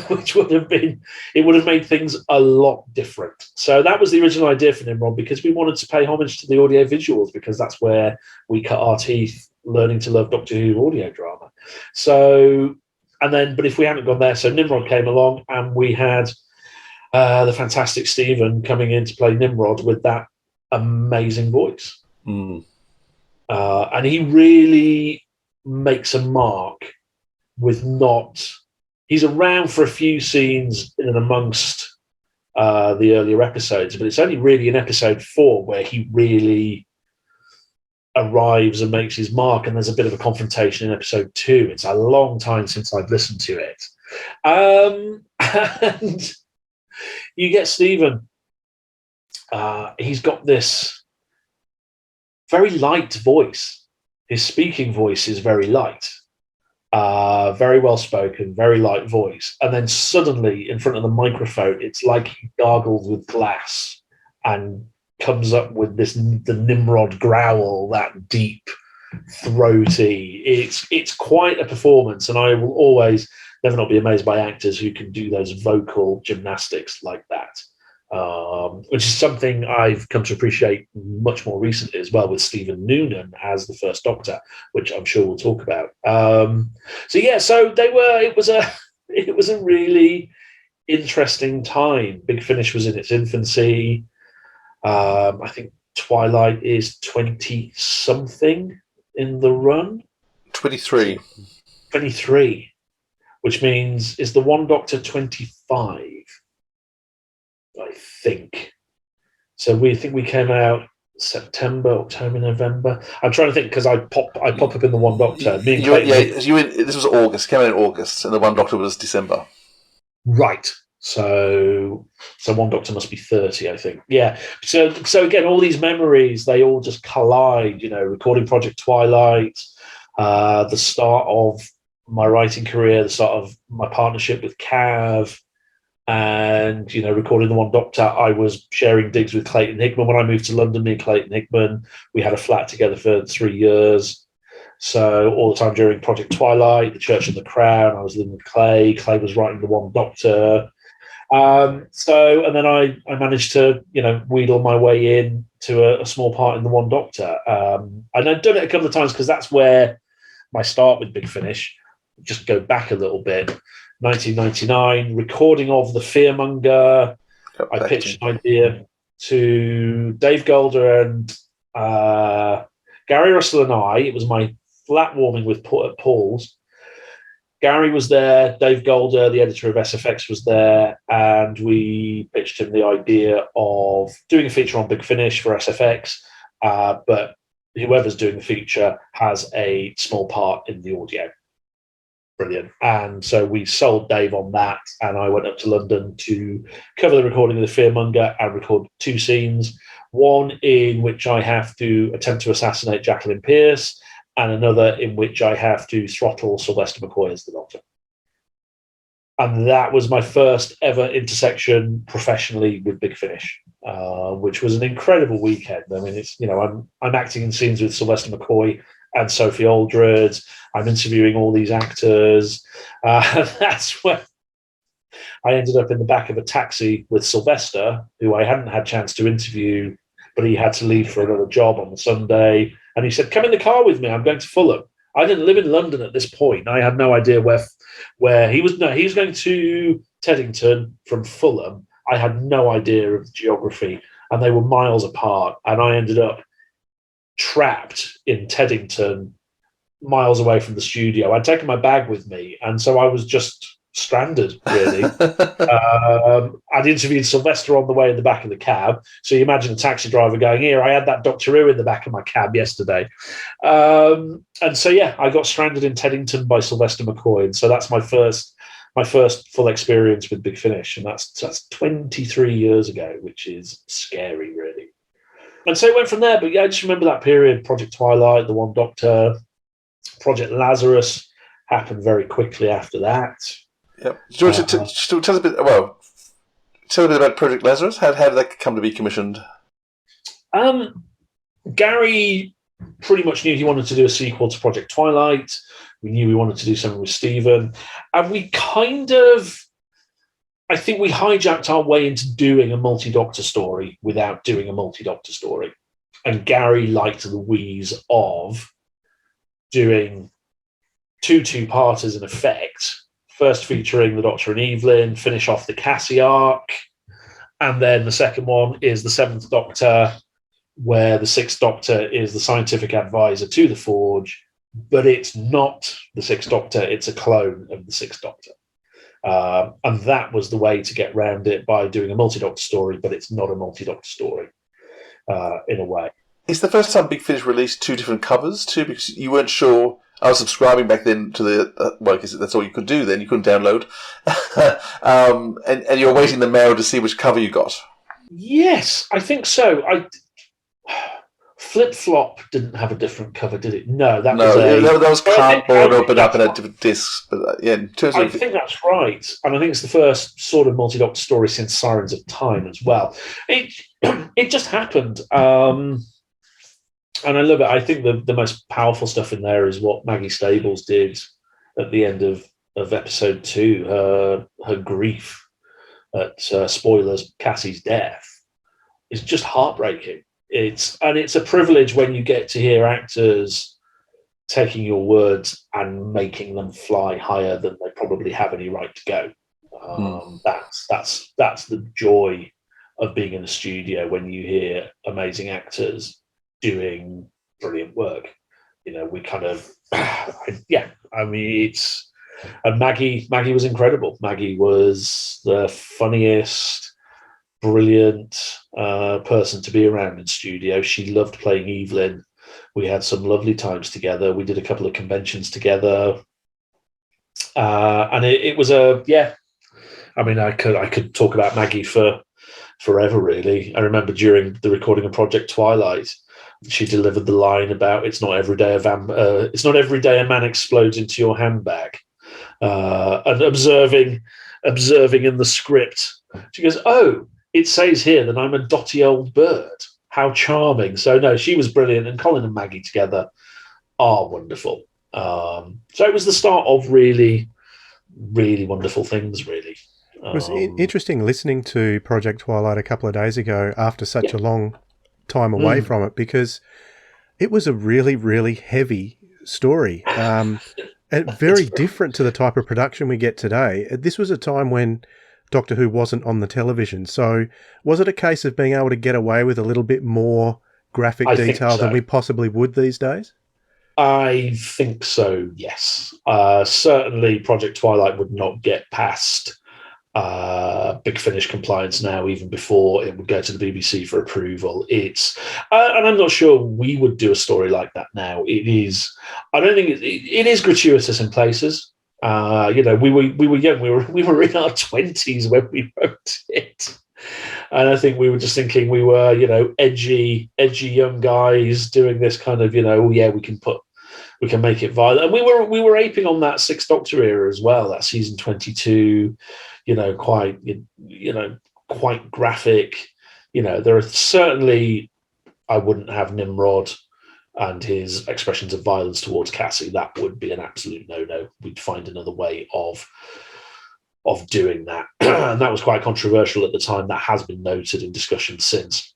which would have made things a lot different. So that was the original idea for Nimrod, because we wanted to pay homage to the audio visuals, because that's where we cut our teeth learning to love Doctor Who audio drama. But if we hadn't gone there, so Nimrod came along, and we had the fantastic Stephen coming in to play Nimrod with that amazing voice. And he really makes a mark with he's around for a few scenes in and amongst the earlier episodes, but it's only really in episode 4 where he really arrives and makes his mark, and there's a bit of a confrontation in episode 2. It's a long time since I've listened to it. And you get Stephen. He's got this very light voice. His speaking voice is very light, very well spoken, very light voice. And then suddenly, in front of the microphone, it's like he gargles with glass and comes up with the Nimrod growl, that deep, throaty. It's quite a performance, and I will always never not be amazed by actors who can do those vocal gymnastics like that. Which is something I've come to appreciate much more recently as well, with Stephen Noonan as the first Doctor, which I'm sure we'll talk about. It was a really interesting time. Big Finish was in its infancy. I think Twilight is 20-something in the run. 23. 23, which means, is the One Doctor 25? I think. So we came out September, October, November. I'm trying to think, because I pop up in the One Doctor. This was August. Came out in August, and the One Doctor was December. Right. So One Doctor must be 30, I think. Yeah. So again, all these memories, they all just collide. Recording Project Twilight, the start of my writing career, the start of my partnership with Cav. And, recording the One Doctor, I was sharing digs with Clayton Hickman. When I moved to London, me and Clayton Hickman, we had a flat together for 3 years. So all the time during Project Twilight, The Church and the Crown, I was living with Clay. Clay was writing the One Doctor. And then I managed to, wheedle my way in to a small part in the One Doctor. And I've done it a couple of times, because that's where my start with Big Finish. Just go back a little bit. 1999, recording of The Fearmonger. I pitched an idea to Dave Golder and Gary Russell and I. It was my flat warming with Paul's. Gary was there, Dave Golder, the editor of SFX, was there, and we pitched him the idea of doing a feature on Big Finish for SFX, but whoever's doing the feature has a small part in the audio. Brilliant. And so we sold Dave on that, and I went up to London to cover the recording of The Fearmonger and record 2 scenes, one in which I have to attempt to assassinate Jacqueline Pierce, and another in which I have to throttle Sylvester McCoy as the Doctor. And that was my first ever intersection professionally with Big Finish, which was an incredible weekend. I mean, it's I'm acting in scenes with Sylvester McCoy and Sophie Aldred. I'm interviewing all these actors. That's when I ended up in the back of a taxi with Sylvester, who I hadn't had a chance to interview, but he had to leave for another job on the Sunday. And he said, "Come in the car with me. I'm going to Fulham." I didn't live in London at this point. I had no idea where he was. No, he was going to Teddington from Fulham. I had no idea of the geography, and they were miles apart. And I ended up trapped in Teddington, miles away from the studio. I'd taken my bag with me, and so I was just stranded, really. I'd interviewed Sylvester on the way in the back of the cab. So you imagine a taxi driver going, here, I had that Doctor Who in the back of my cab yesterday. And so, yeah, I got stranded in Teddington by Sylvester McCoy. And so that's my first full experience with Big Finish. And that's 23 years ago, which is scary, really. And so it went from there. But yeah, I just remember that period, Project Twilight, The One Doctor, Project Lazarus happened very quickly after that. Yep. Do you want to tell us a bit? Well, tell a bit about Project Lazarus. How did that come to be commissioned? Gary pretty much knew he wanted to do a sequel to Project Twilight. We knew we wanted to do something with Stephen, and we I think we hijacked our way into doing a multi-Doctor story without doing a multi-Doctor story. And Gary liked the wheeze of doing two-parters in effect. First featuring the Doctor and Evelyn, finish off the Cassie arc, and then the second one is the Seventh Doctor, where the Sixth Doctor is the scientific advisor to the Forge, but it's not the Sixth Doctor, it's a clone of the Sixth Doctor. And that was the way to get around it, by doing a multi-Doctor story, but it's not a multi-Doctor story in a way. It's the first time Big Finish released two different covers too, because you weren't sure. I was subscribing back then to the well, because that's all you could do then. You couldn't download, and you're waiting the mail to see which cover you got. Yes, I think so. Flip Flop didn't have a different cover, did it? No, that was cardboard opened up in a different disc. But yeah, in terms of, I think that's right, and I think it's the first sort of multi-Doctor story since Sirens of Time as well. It just happened. And I love it. I think the most powerful stuff in there is what Maggie Stables did at the end of episode 2. Her grief at spoilers, Cassie's death is just heartbreaking. It's a privilege when you get to hear actors taking your words and making them fly higher than they probably have any right to go. That's the joy of being in the studio when you hear amazing actors doing brilliant work. You know, we kind of and Maggie was incredible. Maggie was the funniest, brilliant person to be around in studio. She loved playing Evelyn. We had some lovely times together. We did a couple of conventions together, and it was I mean, I could talk about Maggie for forever, really. I remember during the recording of Project Twilight, she delivered the line about it's not every day a man explodes into your handbag, and observing in the script, she goes, "Oh, it says here that I'm a dotty old bird. How charming!" So no, she was brilliant, and Colin and Maggie together are wonderful. So it was the start of really, really wonderful things. Really, it was interesting listening to Project Twilight a couple of days ago after such a long time away from it, because it was a really, really heavy story, and very different to the type of production we get today. This was a time when Doctor Who wasn't on the television, so was it a case of being able to get away with a little bit more graphic detail than we possibly would these days? I think so, yes. Certainly Project Twilight would not get past Big Finish compliance now, even before it would go to the BBC for approval. It's and I'm not sure we would do a story like that now. It is, I don't think it is gratuitous in places. You know, we were young, we were in our 20s when we wrote it, and I think we were just thinking we were, you know, edgy young guys doing this kind of, you know, oh yeah, we can make it violent, and we were aping on that Sixth Doctor era as well, that season 22. You know, quite graphic. You know, there are certainly, I wouldn't have Nimrod and his expressions of violence towards Cassie. That would be an absolute no-no. We'd find another way of doing that. And that was quite controversial at the time. That has been noted in discussion since.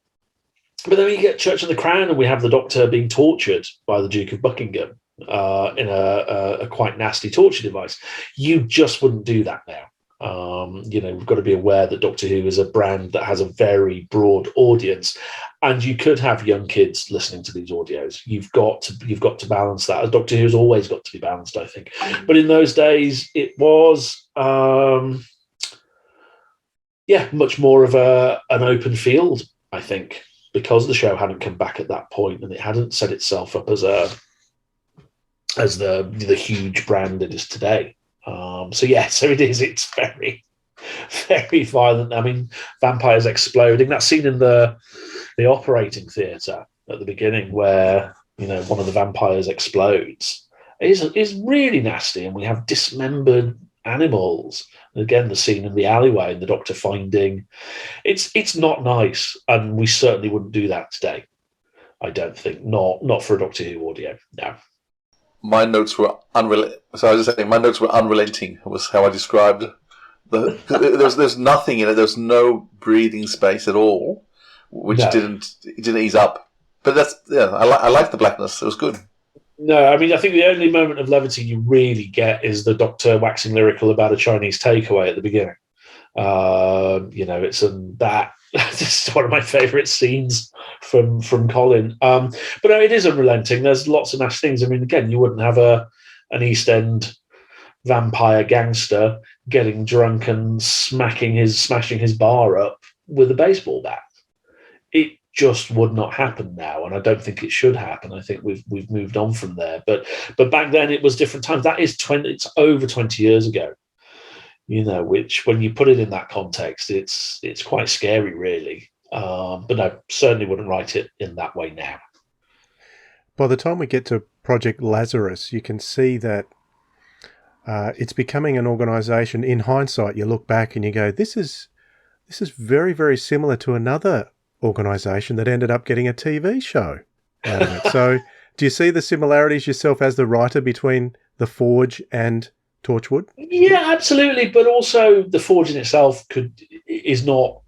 But then we get Church and the Crown, and we have the Doctor being tortured by the Duke of Buckingham in a quite nasty torture device. You just wouldn't do that now. We've got to be aware that Doctor Who is a brand that has a very broad audience, and you could have young kids listening to these audios. You've got to balance that. As Doctor Who's always got to be balanced, I think. But in those days, it was much more of an open field, I think, because the show hadn't come back at that point and it hadn't set itself up as the huge brand it is today. So it is. It's very, very violent. I mean, vampires exploding. That scene in the operating theatre at the beginning where one of the vampires explodes is really nasty, and we have dismembered animals. And again, the scene in the alleyway and the Doctor finding it's not nice, and we certainly wouldn't do that today. I don't think. Not for a Doctor Who audio. No. My notes were my notes were unrelenting. Was how I described there's nothing in it. There's no breathing space at all, which didn't ease up. But I like the blackness. It was good. No, I mean, I think the only moment of levity you really get is the Doctor waxing lyrical about a Chinese takeaway at the beginning. It's one of my favourite scenes from Colin. But no, it is unrelenting. There's lots of nasty things. I mean, again, you wouldn't have an East End vampire gangster getting drunk and smashing his bar up with a baseball bat. It just would not happen now, and I don't think it should happen. I think we've moved on from there. But back then it was different times. That is it's over 20 years ago. Which when you put it in that context, it's quite scary, really. But no, certainly wouldn't write it in that way now. By the time we get to Project Lazarus, you can see that it's becoming an organisation. In hindsight, you look back and you go, this is very, very similar to another organisation that ended up getting a TV show out of it. So do you see the similarities yourself as the writer between The Forge and Torchwood? Yeah, absolutely. But also the Forge in itself is not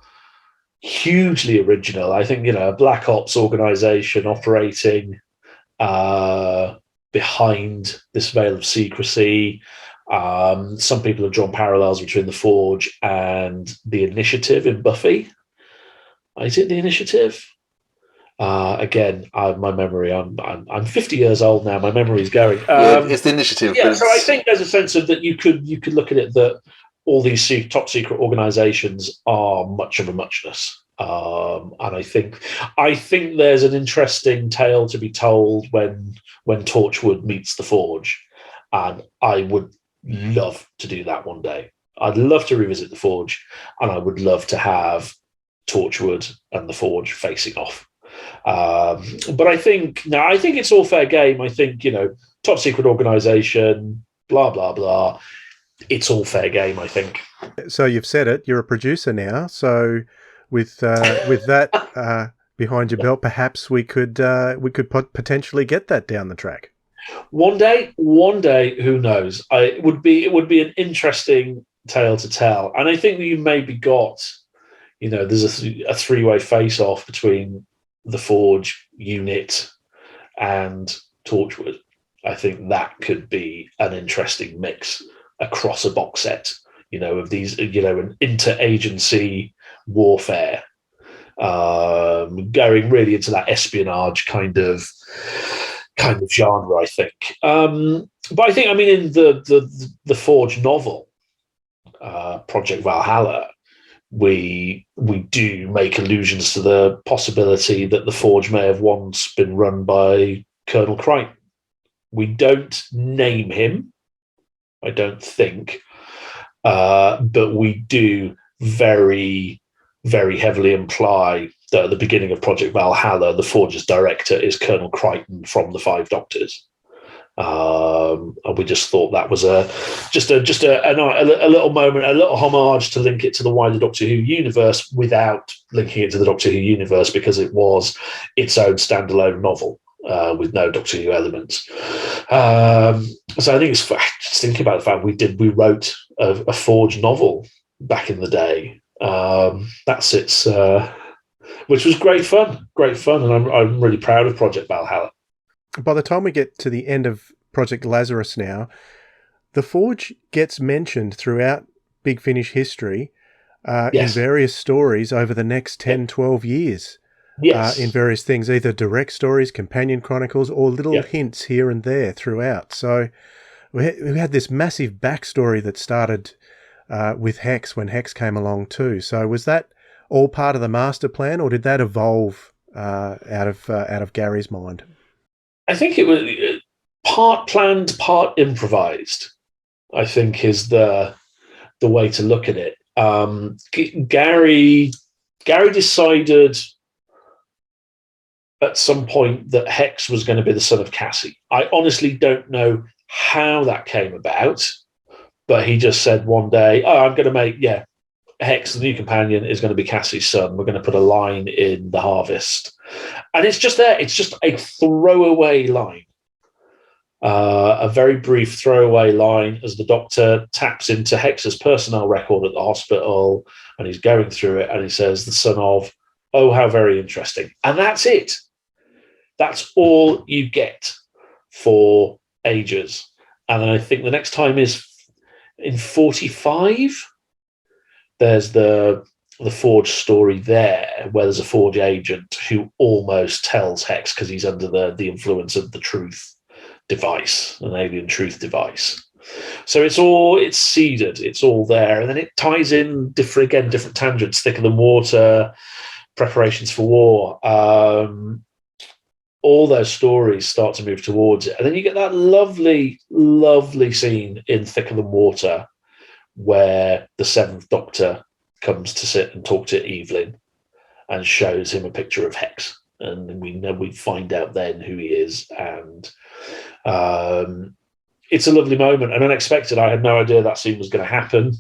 hugely original. I think, a Black Ops organisation operating behind this veil of secrecy. Some people have drawn parallels between the Forge and the Initiative in Buffy. Is it the Initiative? Again, my memory. I'm 50 years old now. My memory's going. It's the Initiative. Yeah, so I think there's a sense of that you could look at it that all these top secret organisations are much of a muchness. And I think there's an interesting tale to be told when Torchwood meets the Forge, and I would love to do that one day. I'd love to revisit the Forge, and I would love to have Torchwood and the Forge facing off. But I think it's all fair game. I think, top secret organisation, blah, blah, blah. It's all fair game, I think. So you've said it. You're a producer now. So with that behind your belt, perhaps we could potentially get that down the track. One day, who knows? It would be an interesting tale to tell. And I think that you maybe got, there's a three-way face-off between the Forge unit and Torchwood. I think that could be an interesting mix across a box set, of these, an interagency warfare, going really into that espionage kind of genre, I think. But I think, in the Forge novel, Project Valhalla, we do make allusions to the possibility that the Forge may have once been run by Colonel Crichton. We don't name him, I don't think, but we do very, very heavily imply that at the beginning of Project Valhalla, the Forge's director is Colonel Crichton from the Five Doctors. And we just thought that was a little moment, a little homage to link it to the wider Doctor Who universe without linking it to the Doctor Who universe, because it was its own standalone novel with no Doctor Who elements. So I think it's just thinking about the fact we wrote a Forge novel back in the day. That's its, which was great fun, and I'm really proud of Project Valhalla. By the time we get to the end of Project Lazarus now, the Forge gets mentioned throughout Big Finish history in Yes. various stories over the next 10, 12 years. Yes. In various things, either direct stories, companion chronicles, or little Yep. hints here and there throughout. So we had this massive backstory that started with Hex when Hex came along too. So was that all part of the master plan, or did that evolve out of Gary's mind? I think it was part planned, part improvised, I think is the way to look at it. Gary decided at some point that Hex was going to be the son of Cassie. I honestly don't know how that came about, but he just said one day, I'm going to make, Hex, the new companion, is going to be Cassie's son. We're going to put a line in the Harvest. And it's just there. It's just a throwaway line. A very brief throwaway line as the Doctor taps into Hex's personnel record at the hospital, and he's going through it, and he says, the son of, oh, how very interesting. And that's it. That's all you get for ages. And then I think the next time is in 45. There's the Forge story there, where there's a Forge agent who almost tells Hex, because he's under the influence of the truth device, an alien truth device. So it's seeded, it's all there, and then it ties in different tangents, thicker than water, preparations for war. All those stories start to move towards it, and then you get that lovely, lovely scene in Thicker Than Water, where the Seventh Doctor comes to sit and talk to Evelyn and shows him a picture of Hex. And we find out then who he is. And it's a lovely moment and unexpected. I had no idea that scene was going to happen.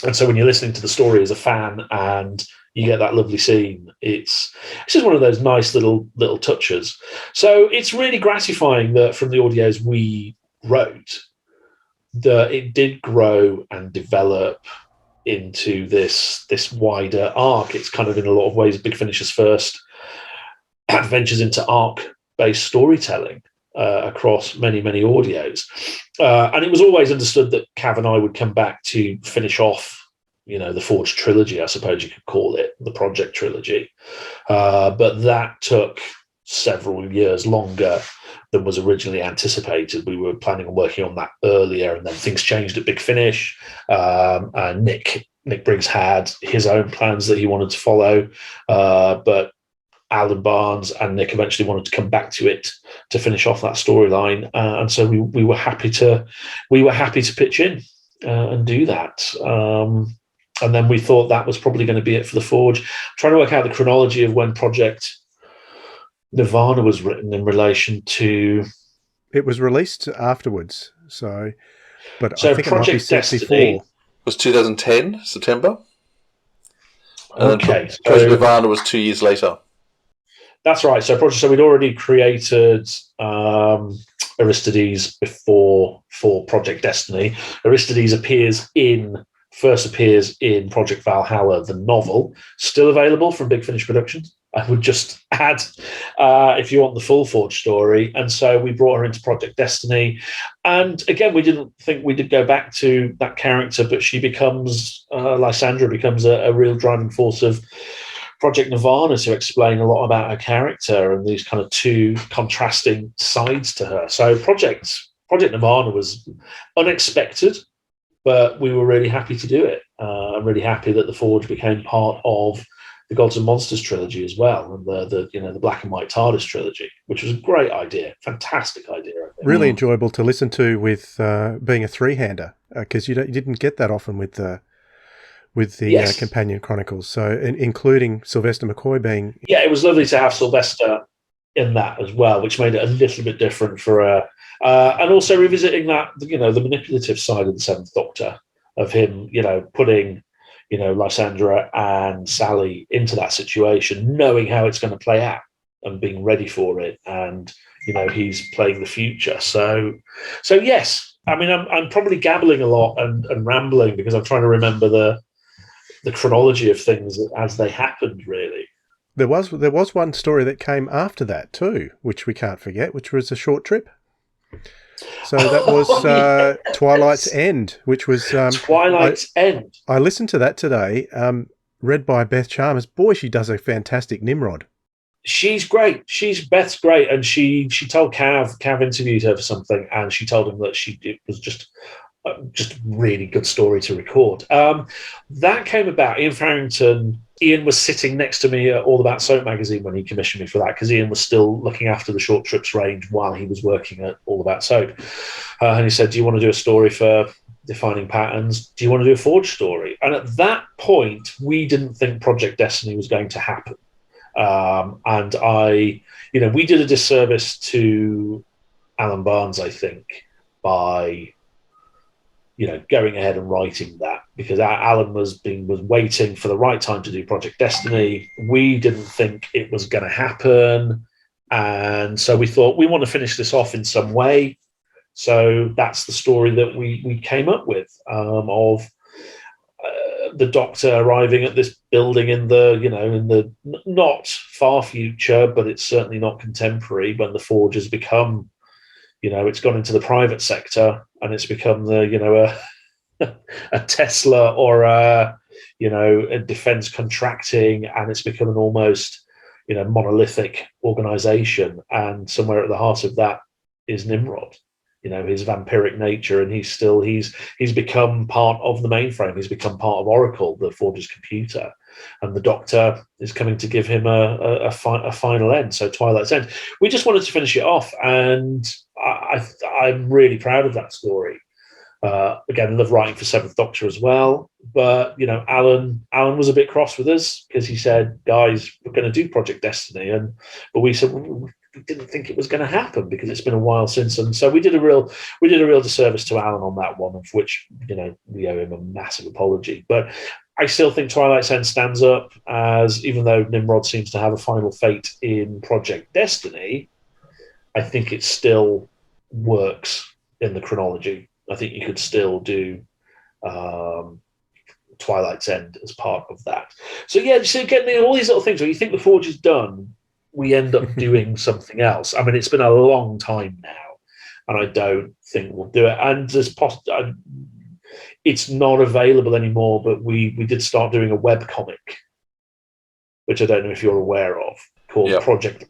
And so when you're listening to the story as a fan and you get that lovely scene, it's just one of those nice little touches. So it's really gratifying that from the audios we wrote, that it did grow and develop into this wider arc. It's kind of in a lot of ways Big Finish's first adventures into arc-based storytelling across many, many audios. And it was always understood that Cav and I would come back to finish off, the Forge trilogy, I suppose you could call it, the Project trilogy. But that took several years longer than was originally anticipated. We were planning on working on that earlier, and then things changed at Big Finish. And Nick Briggs had his own plans that he wanted to follow, but Alan Barnes and Nick eventually wanted to come back to it to finish off that storyline, and so we were happy to pitch in and do that. And then we thought that was probably going to be it for the Forge. I'm trying to work out the chronology of when Project Nirvana was written in relation to. It was released afterwards, so. But so I think Project it might be set Destiny before. Was 2010 September. And Okay, then Project Nirvana was 2 years later. That's right. So we'd already created Aristides for Project Destiny. Aristides first appears in Project Valhalla, the novel, still available from Big Finish Productions. I would just add, if you want the full Forge story. And so we brought her into Project Destiny. And again, we didn't think we did go back to that character, but she becomes, Lysandra becomes a real driving force of Project Nirvana to explain a lot about her character and these kind of two contrasting sides to her. So Project Nirvana was unexpected, but we were really happy to do it. I'm really happy that the Forge became part of the Gods and Monsters trilogy as well, and the Black and White TARDIS trilogy, which was a great idea, fantastic idea. I think. Really enjoyable to listen to with being a three-hander, because you didn't get that often with the Yes. companion chronicles. So including Sylvester McCoy being. Yeah, it was lovely to have Sylvester in that as well, which made it a little bit different for and also revisiting that, the manipulative side of the Seventh Doctor, of him, putting, Lysandra and Sally into that situation, knowing how it's going to play out and being ready for it. And, he's playing the future. So yes, I mean, I'm probably gabbling a lot and rambling because I'm trying to remember the chronology of things as they happened, really. There was one story that came after that too, which we can't forget, which was A Short Trip. So that was Twilight's End, which was Twilight's End. I listened to that today, read by Beth Chalmers. Boy, she does a fantastic Nimrod. She's great. Beth's great, and she told Cav interviewed her for something, and she told him that it was just a really good story to record. That came about. Ian Farrington. Ian was sitting next to me at All About Soap magazine when he commissioned me for that, because Ian was still looking after the short trips range while he was working at All About Soap. And he said, "Do you want to do a story for Defining Patterns? Do you want to do a Forge story?" And at that point, we didn't think Project Destiny was going to happen. And we did a disservice to Alan Barnes, I think, by going ahead and writing that, because Alan was waiting for the right time to do Project Destiny. We didn't think it was going to happen, and so we thought we want to finish this off in some way. So that's the story that we came up with, of the Doctor arriving at this building in the not far future, but it's certainly not contemporary, when the Forge has become, it's gone into the private sector, and it's become a Tesla or a defense contracting, and it's become an almost monolithic organization. And somewhere at the heart of that is Nimrod, his vampiric nature, and he's become part of the mainframe. He's become part of Oracle, the Forge's computer, and the Doctor is coming to give him a final end. So Twilight's End. We just wanted to finish it off, and I'm really proud of that story. Again, love writing for Seventh Doctor as well. But Alan was a bit cross with us, because he said, "Guys, we're going to do Project Destiny," but we said we didn't think it was going to happen, because it's been a while since. And so we did a real disservice to Alan on that one, of which we owe him a massive apology. But I still think Twilight's End stands up as, even though Nimrod seems to have a final fate in Project Destiny, I think it still works in the chronology. I think you could still do Twilight's End as part of that. So yeah, so getting all these little things where you think the Forge is done, we end up doing something else. I mean, it's been a long time now, and I don't think we'll do it. And there's it's not available anymore, but we did start doing a web comic, which I don't know if you're aware of, called Project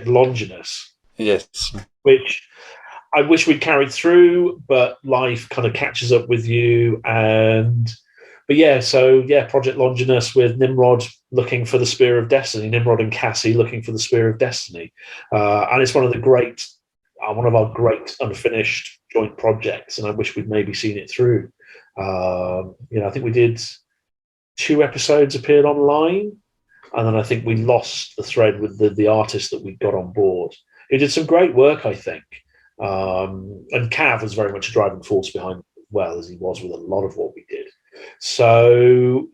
Longinus. Yes. Which I wish we'd carried through, but life kind of catches up with you. Project Longinus, with Nimrod looking for the Spear of Destiny, Nimrod and Cassie looking for the Spear of Destiny. And it's one of our great unfinished joint projects, and I wish we'd maybe seen it through. I think we did 2 episodes appeared online, and then I think we lost the thread with the artist that we got on board. He did some great work, I think. And Cav was very much a driving force behind it, as well as he was with a lot of what we did. So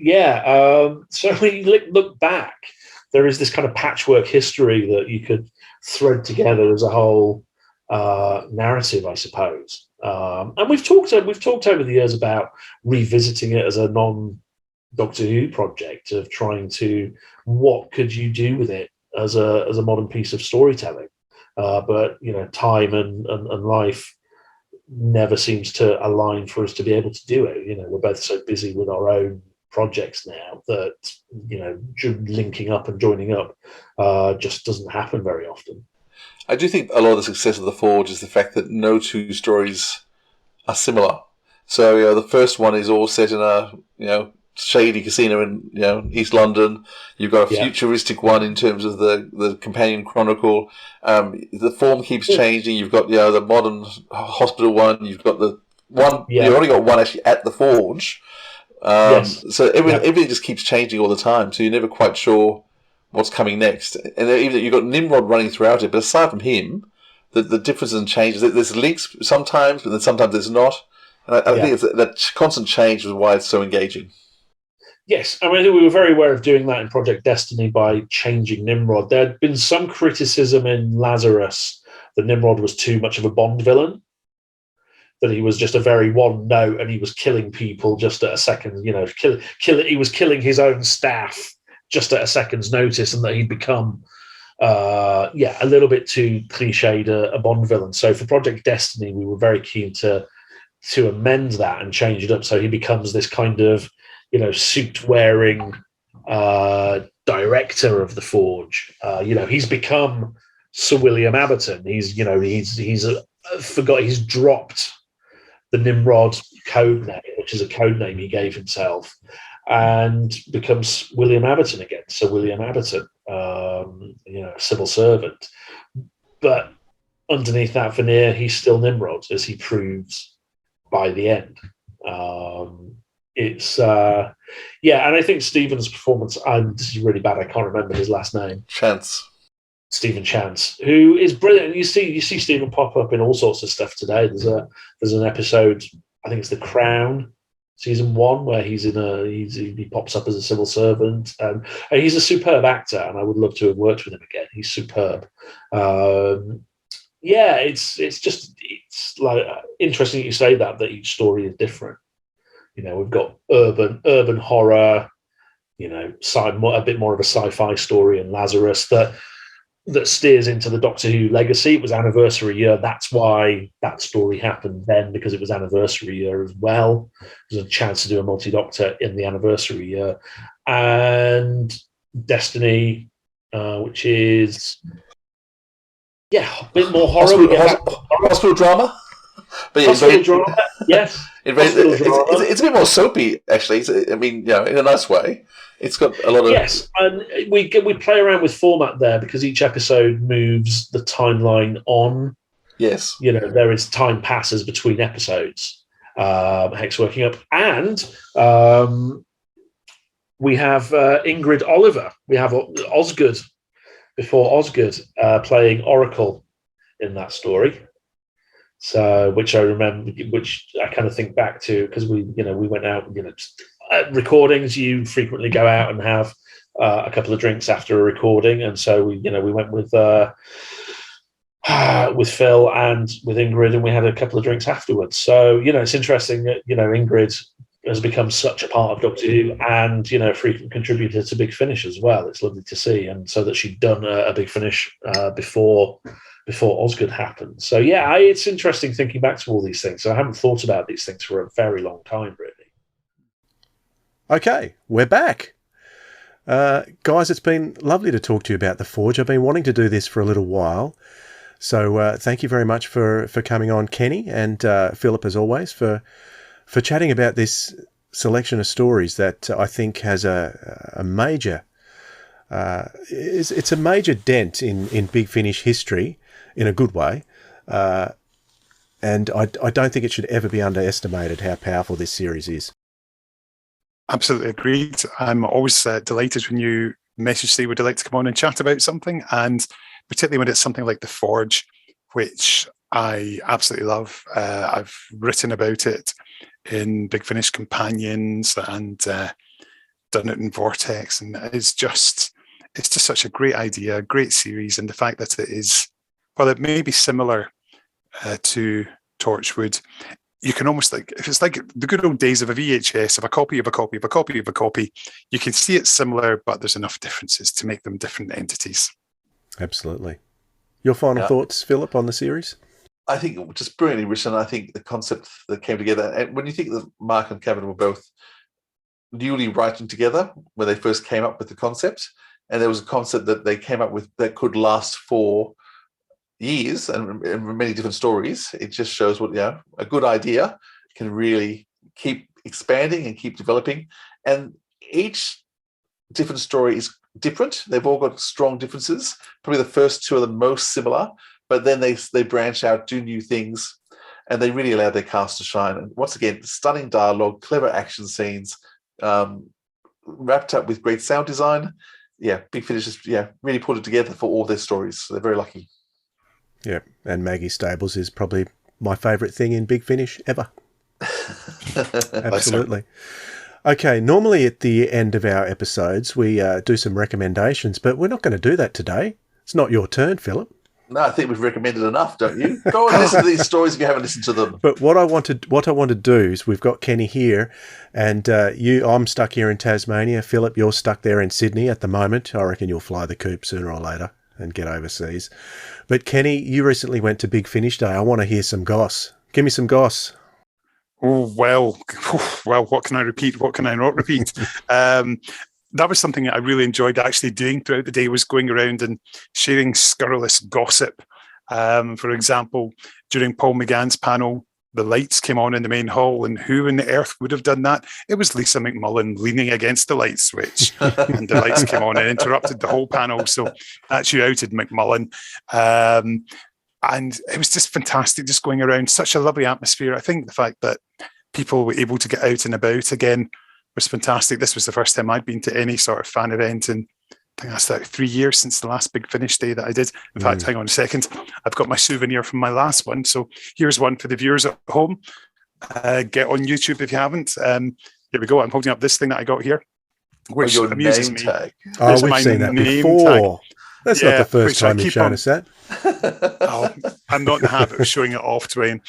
so we look back, there is this kind of patchwork history that you could thread together as a whole narrative, I suppose. And we've talked over the years about revisiting it as a non-Doctor Who project, of trying to, what could you do with it as a modern piece of storytelling? But time and life never seems to align for us to be able to do it. We're both so busy with our own projects now that linking up and joining up just doesn't happen very often. I do think a lot of the success of The Forge is the fact that no 2 stories are similar. So the first one is all set in a shady casino in East London. You've got a futuristic one in terms of the companion chronicle. The form keeps changing. You've got the modern hospital one. You've got the one. You've only got one actually at the Forge. So everything just keeps changing all the time. So you're never quite sure what's coming next. And even you've got Nimrod running throughout it. But aside from him, the differences and changes. There's links sometimes, but then sometimes there's not. And I think it's that constant change is why it's so engaging. Yes, I mean, we were very aware of doing that in Project Destiny by changing Nimrod. There had been some criticism in Lazarus that Nimrod was too much of a Bond villain, that he was just a very one note and he was killing people just at a second, he was killing his own staff just at a second's notice, and that he'd become a little bit too cliched a Bond villain. So for Project Destiny, we were very keen to amend that and change it up so he becomes this kind of, suit-wearing director of the Forge. He's become Sir William Aberton. He's dropped the Nimrod code name, which is a code name he gave himself, and becomes William Aberton again. So William Aberton, civil servant. But underneath that veneer, he's still Nimrod, as he proves by the end. And I think Stephen's performance, this is really bad, I can't remember his last name. Stephen Chance, who is brilliant. You see Stephen pop up in all sorts of stuff today. There's an episode, I think it's The Crown, season 1, where he pops up as a civil servant, and he's a superb actor, and I would love to have worked with him again. He's superb. It's like interesting you say that each story is different. We've got urban horror, a bit more of a sci-fi story in Lazarus that steers into the Doctor Who legacy. It was anniversary year. That's why that story happened then, because it was anniversary year as well. There's a chance to do a multi-Doctor in the anniversary year. And Destiny, which is, a bit more horror. Hospital drama? But hospital drama, yes. It's a bit more soapy, actually. In a nice way. It's got a lot of... Yes, and we play around with format there because each episode moves the timeline on. Yes. There is time passes between episodes, Hex working up. And we have Ingrid Oliver. We have Osgood, before Osgood, playing Oracle in that story. So, which I remember, which I kind of think back to, because we went out, at recordings, you frequently go out and have a couple of drinks after a recording, and so we went with Phil and with Ingrid, and we had a couple of drinks afterwards. So it's interesting that Ingrid has become such a part of Doctor Who, and a frequent contributor to Big Finish as well. It's lovely to see, and so that she'd done a Big Finish before Osgood happened. So it's interesting thinking back to all these things. So I haven't thought about these things for a very long time, really. Okay, we're back. Guys, it's been lovely to talk to you about The Forge. I've been wanting to do this for a little while. So thank you very much for coming on, Kenny, and Philip, as always, for chatting about this selection of stories that I think has a major... it's a major dent in Big Finish history, in a good way. And I don't think it should ever be underestimated how powerful this series is. Absolutely agreed. I'm always delighted when you message say would you like to come on and chat about something, and particularly when it's something like The Forge, which I absolutely love. I've written about it in Big Finish Companions and done it in Vortex, and it's just such a great idea, a great series, and the fact that it is, well, it may be similar to Torchwood. You can almost if it's like the good old days of a VHS, of a copy of a copy of a copy of a copy, you can see it's similar, but there's enough differences to make them different entities. Absolutely. Your final thoughts, Philip, on the series? I think just brilliantly written. I think the concept that came together, and when you think that Mark and Cavan were both newly writing together when they first came up with the concept, and there was a concept that they came up with that could last for years and many different stories. It just shows what a good idea can really keep expanding and keep developing. And each different story is different. They've all got strong differences. Probably the first two are the most similar, but then they branch out, do new things, and they really allow their cast to shine. And once again, stunning dialogue, clever action scenes, wrapped up with great sound design. Big Finish just really put it together for all their stories. So they're very lucky. Yeah, and Maggie Stables is probably my favourite thing in Big Finish ever. Absolutely. Okay, normally at the end of our episodes, we do some recommendations, but we're not going to do that today. It's not your turn, Philip. No, I think we've recommended enough, don't you? Go and listen to these stories if you haven't listened to them. But what I want to do is, we've got Kenny here, and I'm stuck here in Tasmania. Philip, you're stuck there in Sydney at the moment. I reckon you'll fly the coop sooner or later. and get overseas. But Kenny, you recently went to Big Finish Day. I want to hear some goss. Give me some goss. Oh, well, what can I repeat? What can I not repeat? That was something that I really enjoyed actually doing throughout the day, was going around and sharing scurrilous gossip. For example, during Paul McGann's panel, the lights came on in the main hall, and who in the earth would have done that? It was Lisa McMullen leaning against the light switch, and the lights came on and interrupted the whole panel. So that's you outed, McMullen. And it was just fantastic, just going around, such a lovely atmosphere. I think the fact that people were able to get out and about again was fantastic. This was the first time I'd been to any sort of fan event, and I think that's like 3 years since the last Big Finish Day that I did. In fact, hang on a second. I've got my souvenir from my last one. So here's one for the viewers at home. Get on YouTube if you haven't. Here we go. I'm holding up this thing that I got here, which amuses me. Tag. Oh, we've seen that before. Tag. That's not the first time you've shown us that. I'm not in the habit of showing it off, Dwayne.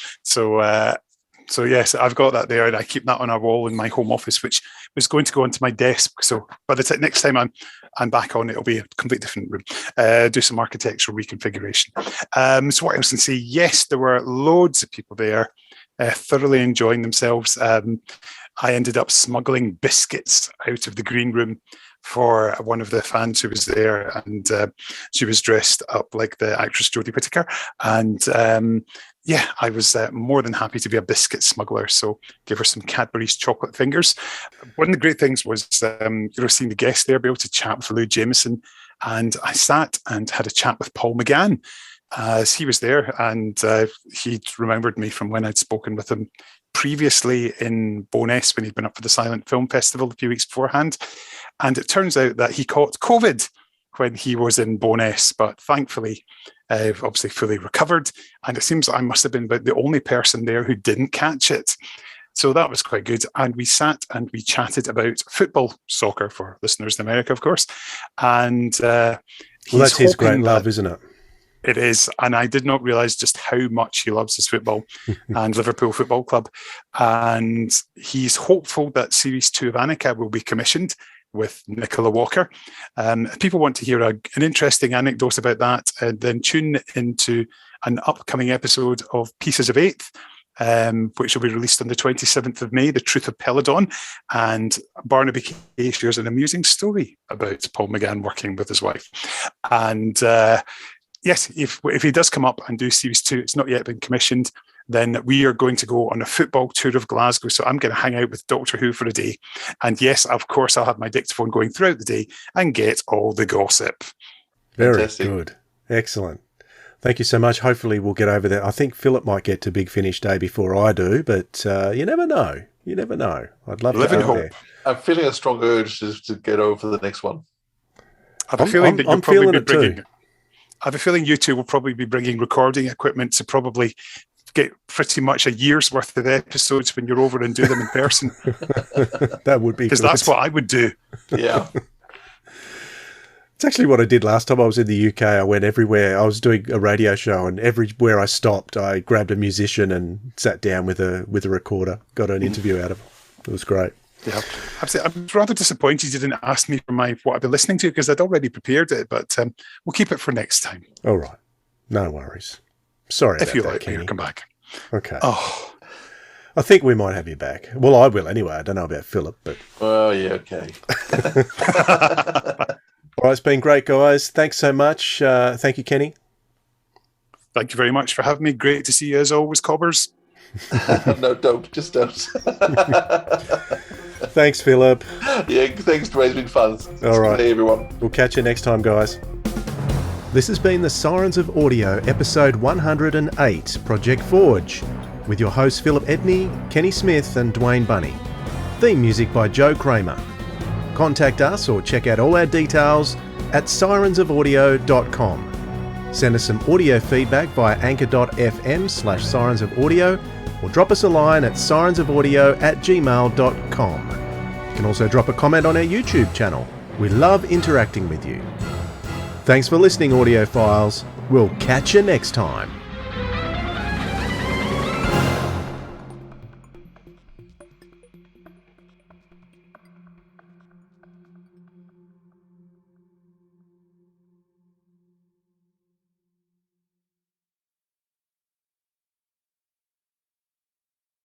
So yes, I've got that there, and I keep that on a wall in my home office, which was going to go onto my desk. So by the next time I'm back on, it'll be a completely different room. Do some architectural reconfiguration. So what else can say? Yes, there were loads of people there, thoroughly enjoying themselves. I ended up smuggling biscuits out of the green room for one of the fans who was there, and she was dressed up like the actress Jodie Whittaker, and I was more than happy to be a biscuit smuggler. So give her some Cadbury's chocolate fingers. One of the great things was seeing the guests there, be able to chat with Lou Jameson, and I sat and had a chat with Paul McGann as he was there, and he remembered me from when I'd spoken with him previously in Bo'ness when he'd been up for the Silent Film Festival a few weeks beforehand. And it turns out that he caught COVID when he was in Bo'ness, but thankfully, obviously fully recovered. And it seems I must have been about the only person there who didn't catch it. So that was quite good. And we sat and we chatted about football, soccer for listeners in America, of course. And that's his great love, isn't it? It is. And I did not realise just how much he loves his football and Liverpool Football Club. And he's hopeful that Series 2 of Annika will be commissioned with Nicola Walker. If people want to hear an interesting anecdote about that, then tune into an upcoming episode of Pieces of Eighth, which will be released on the 27th of May, The Truth of Peladon. And Barnaby K shares an amusing story about Paul McGann working with his wife. And yes, if he does come up and do Series 2, it's not yet been commissioned, then we are going to go on a football tour of Glasgow. So I'm going to hang out with Doctor Who for a day. And yes, of course, I'll have my dictaphone going throughout the day and get all the gossip. Very Fantastic. Good. Excellent. Thank you so much. Hopefully we'll get over there. I think Philip might get to Big Finish Day before I do, but you never know. You never know. I'd love to go there. I'm feeling a strong urge to get over the next one. I have a feeling that you'll probably be bringing... I have a feeling you two will probably be bringing recording equipment to probably get pretty much a year's worth of episodes when you're over and do them in person. That would be because that's what I would do. Yeah. It's actually what I did last time I was in the UK. I went everywhere. I was doing a radio show, and everywhere I stopped, I grabbed a musician and sat down with a recorder, got an interview out of it. It was great. Yeah, I'm rather disappointed you didn't ask me for what I've been listening to, because I'd already prepared it, but we'll keep it for next time. All right. No worries. Sorry if about you that, like Kenny. me to come back. Okay. Oh, I think we might have you back. Well, I will anyway. I don't know about Philip, but... Oh, yeah, okay. All right, it's been great, guys. Thanks so much. Thank you, Kenny. Thank you very much for having me. Great to see you as always, Cobbers. No, don't. Just don't. Thanks, Philip. Yeah, thanks, Dwayne. It's been fun. All right. Hey, everyone. We'll catch you next time, guys. This has been the Sirens of Audio, episode 108, Project Forge, with your hosts Philip Edney, Kenny Smith and Dwayne Bunny. Theme music by Joe Kramer. Contact us or check out all our details at sirensofaudio.com. Send us some audio feedback via anchor.fm/sirensofaudio or drop us a line at sirensofaudio@gmail.com. You can also drop a comment on our YouTube channel. We love interacting with you. Thanks for listening, audiophiles. We'll catch you next time.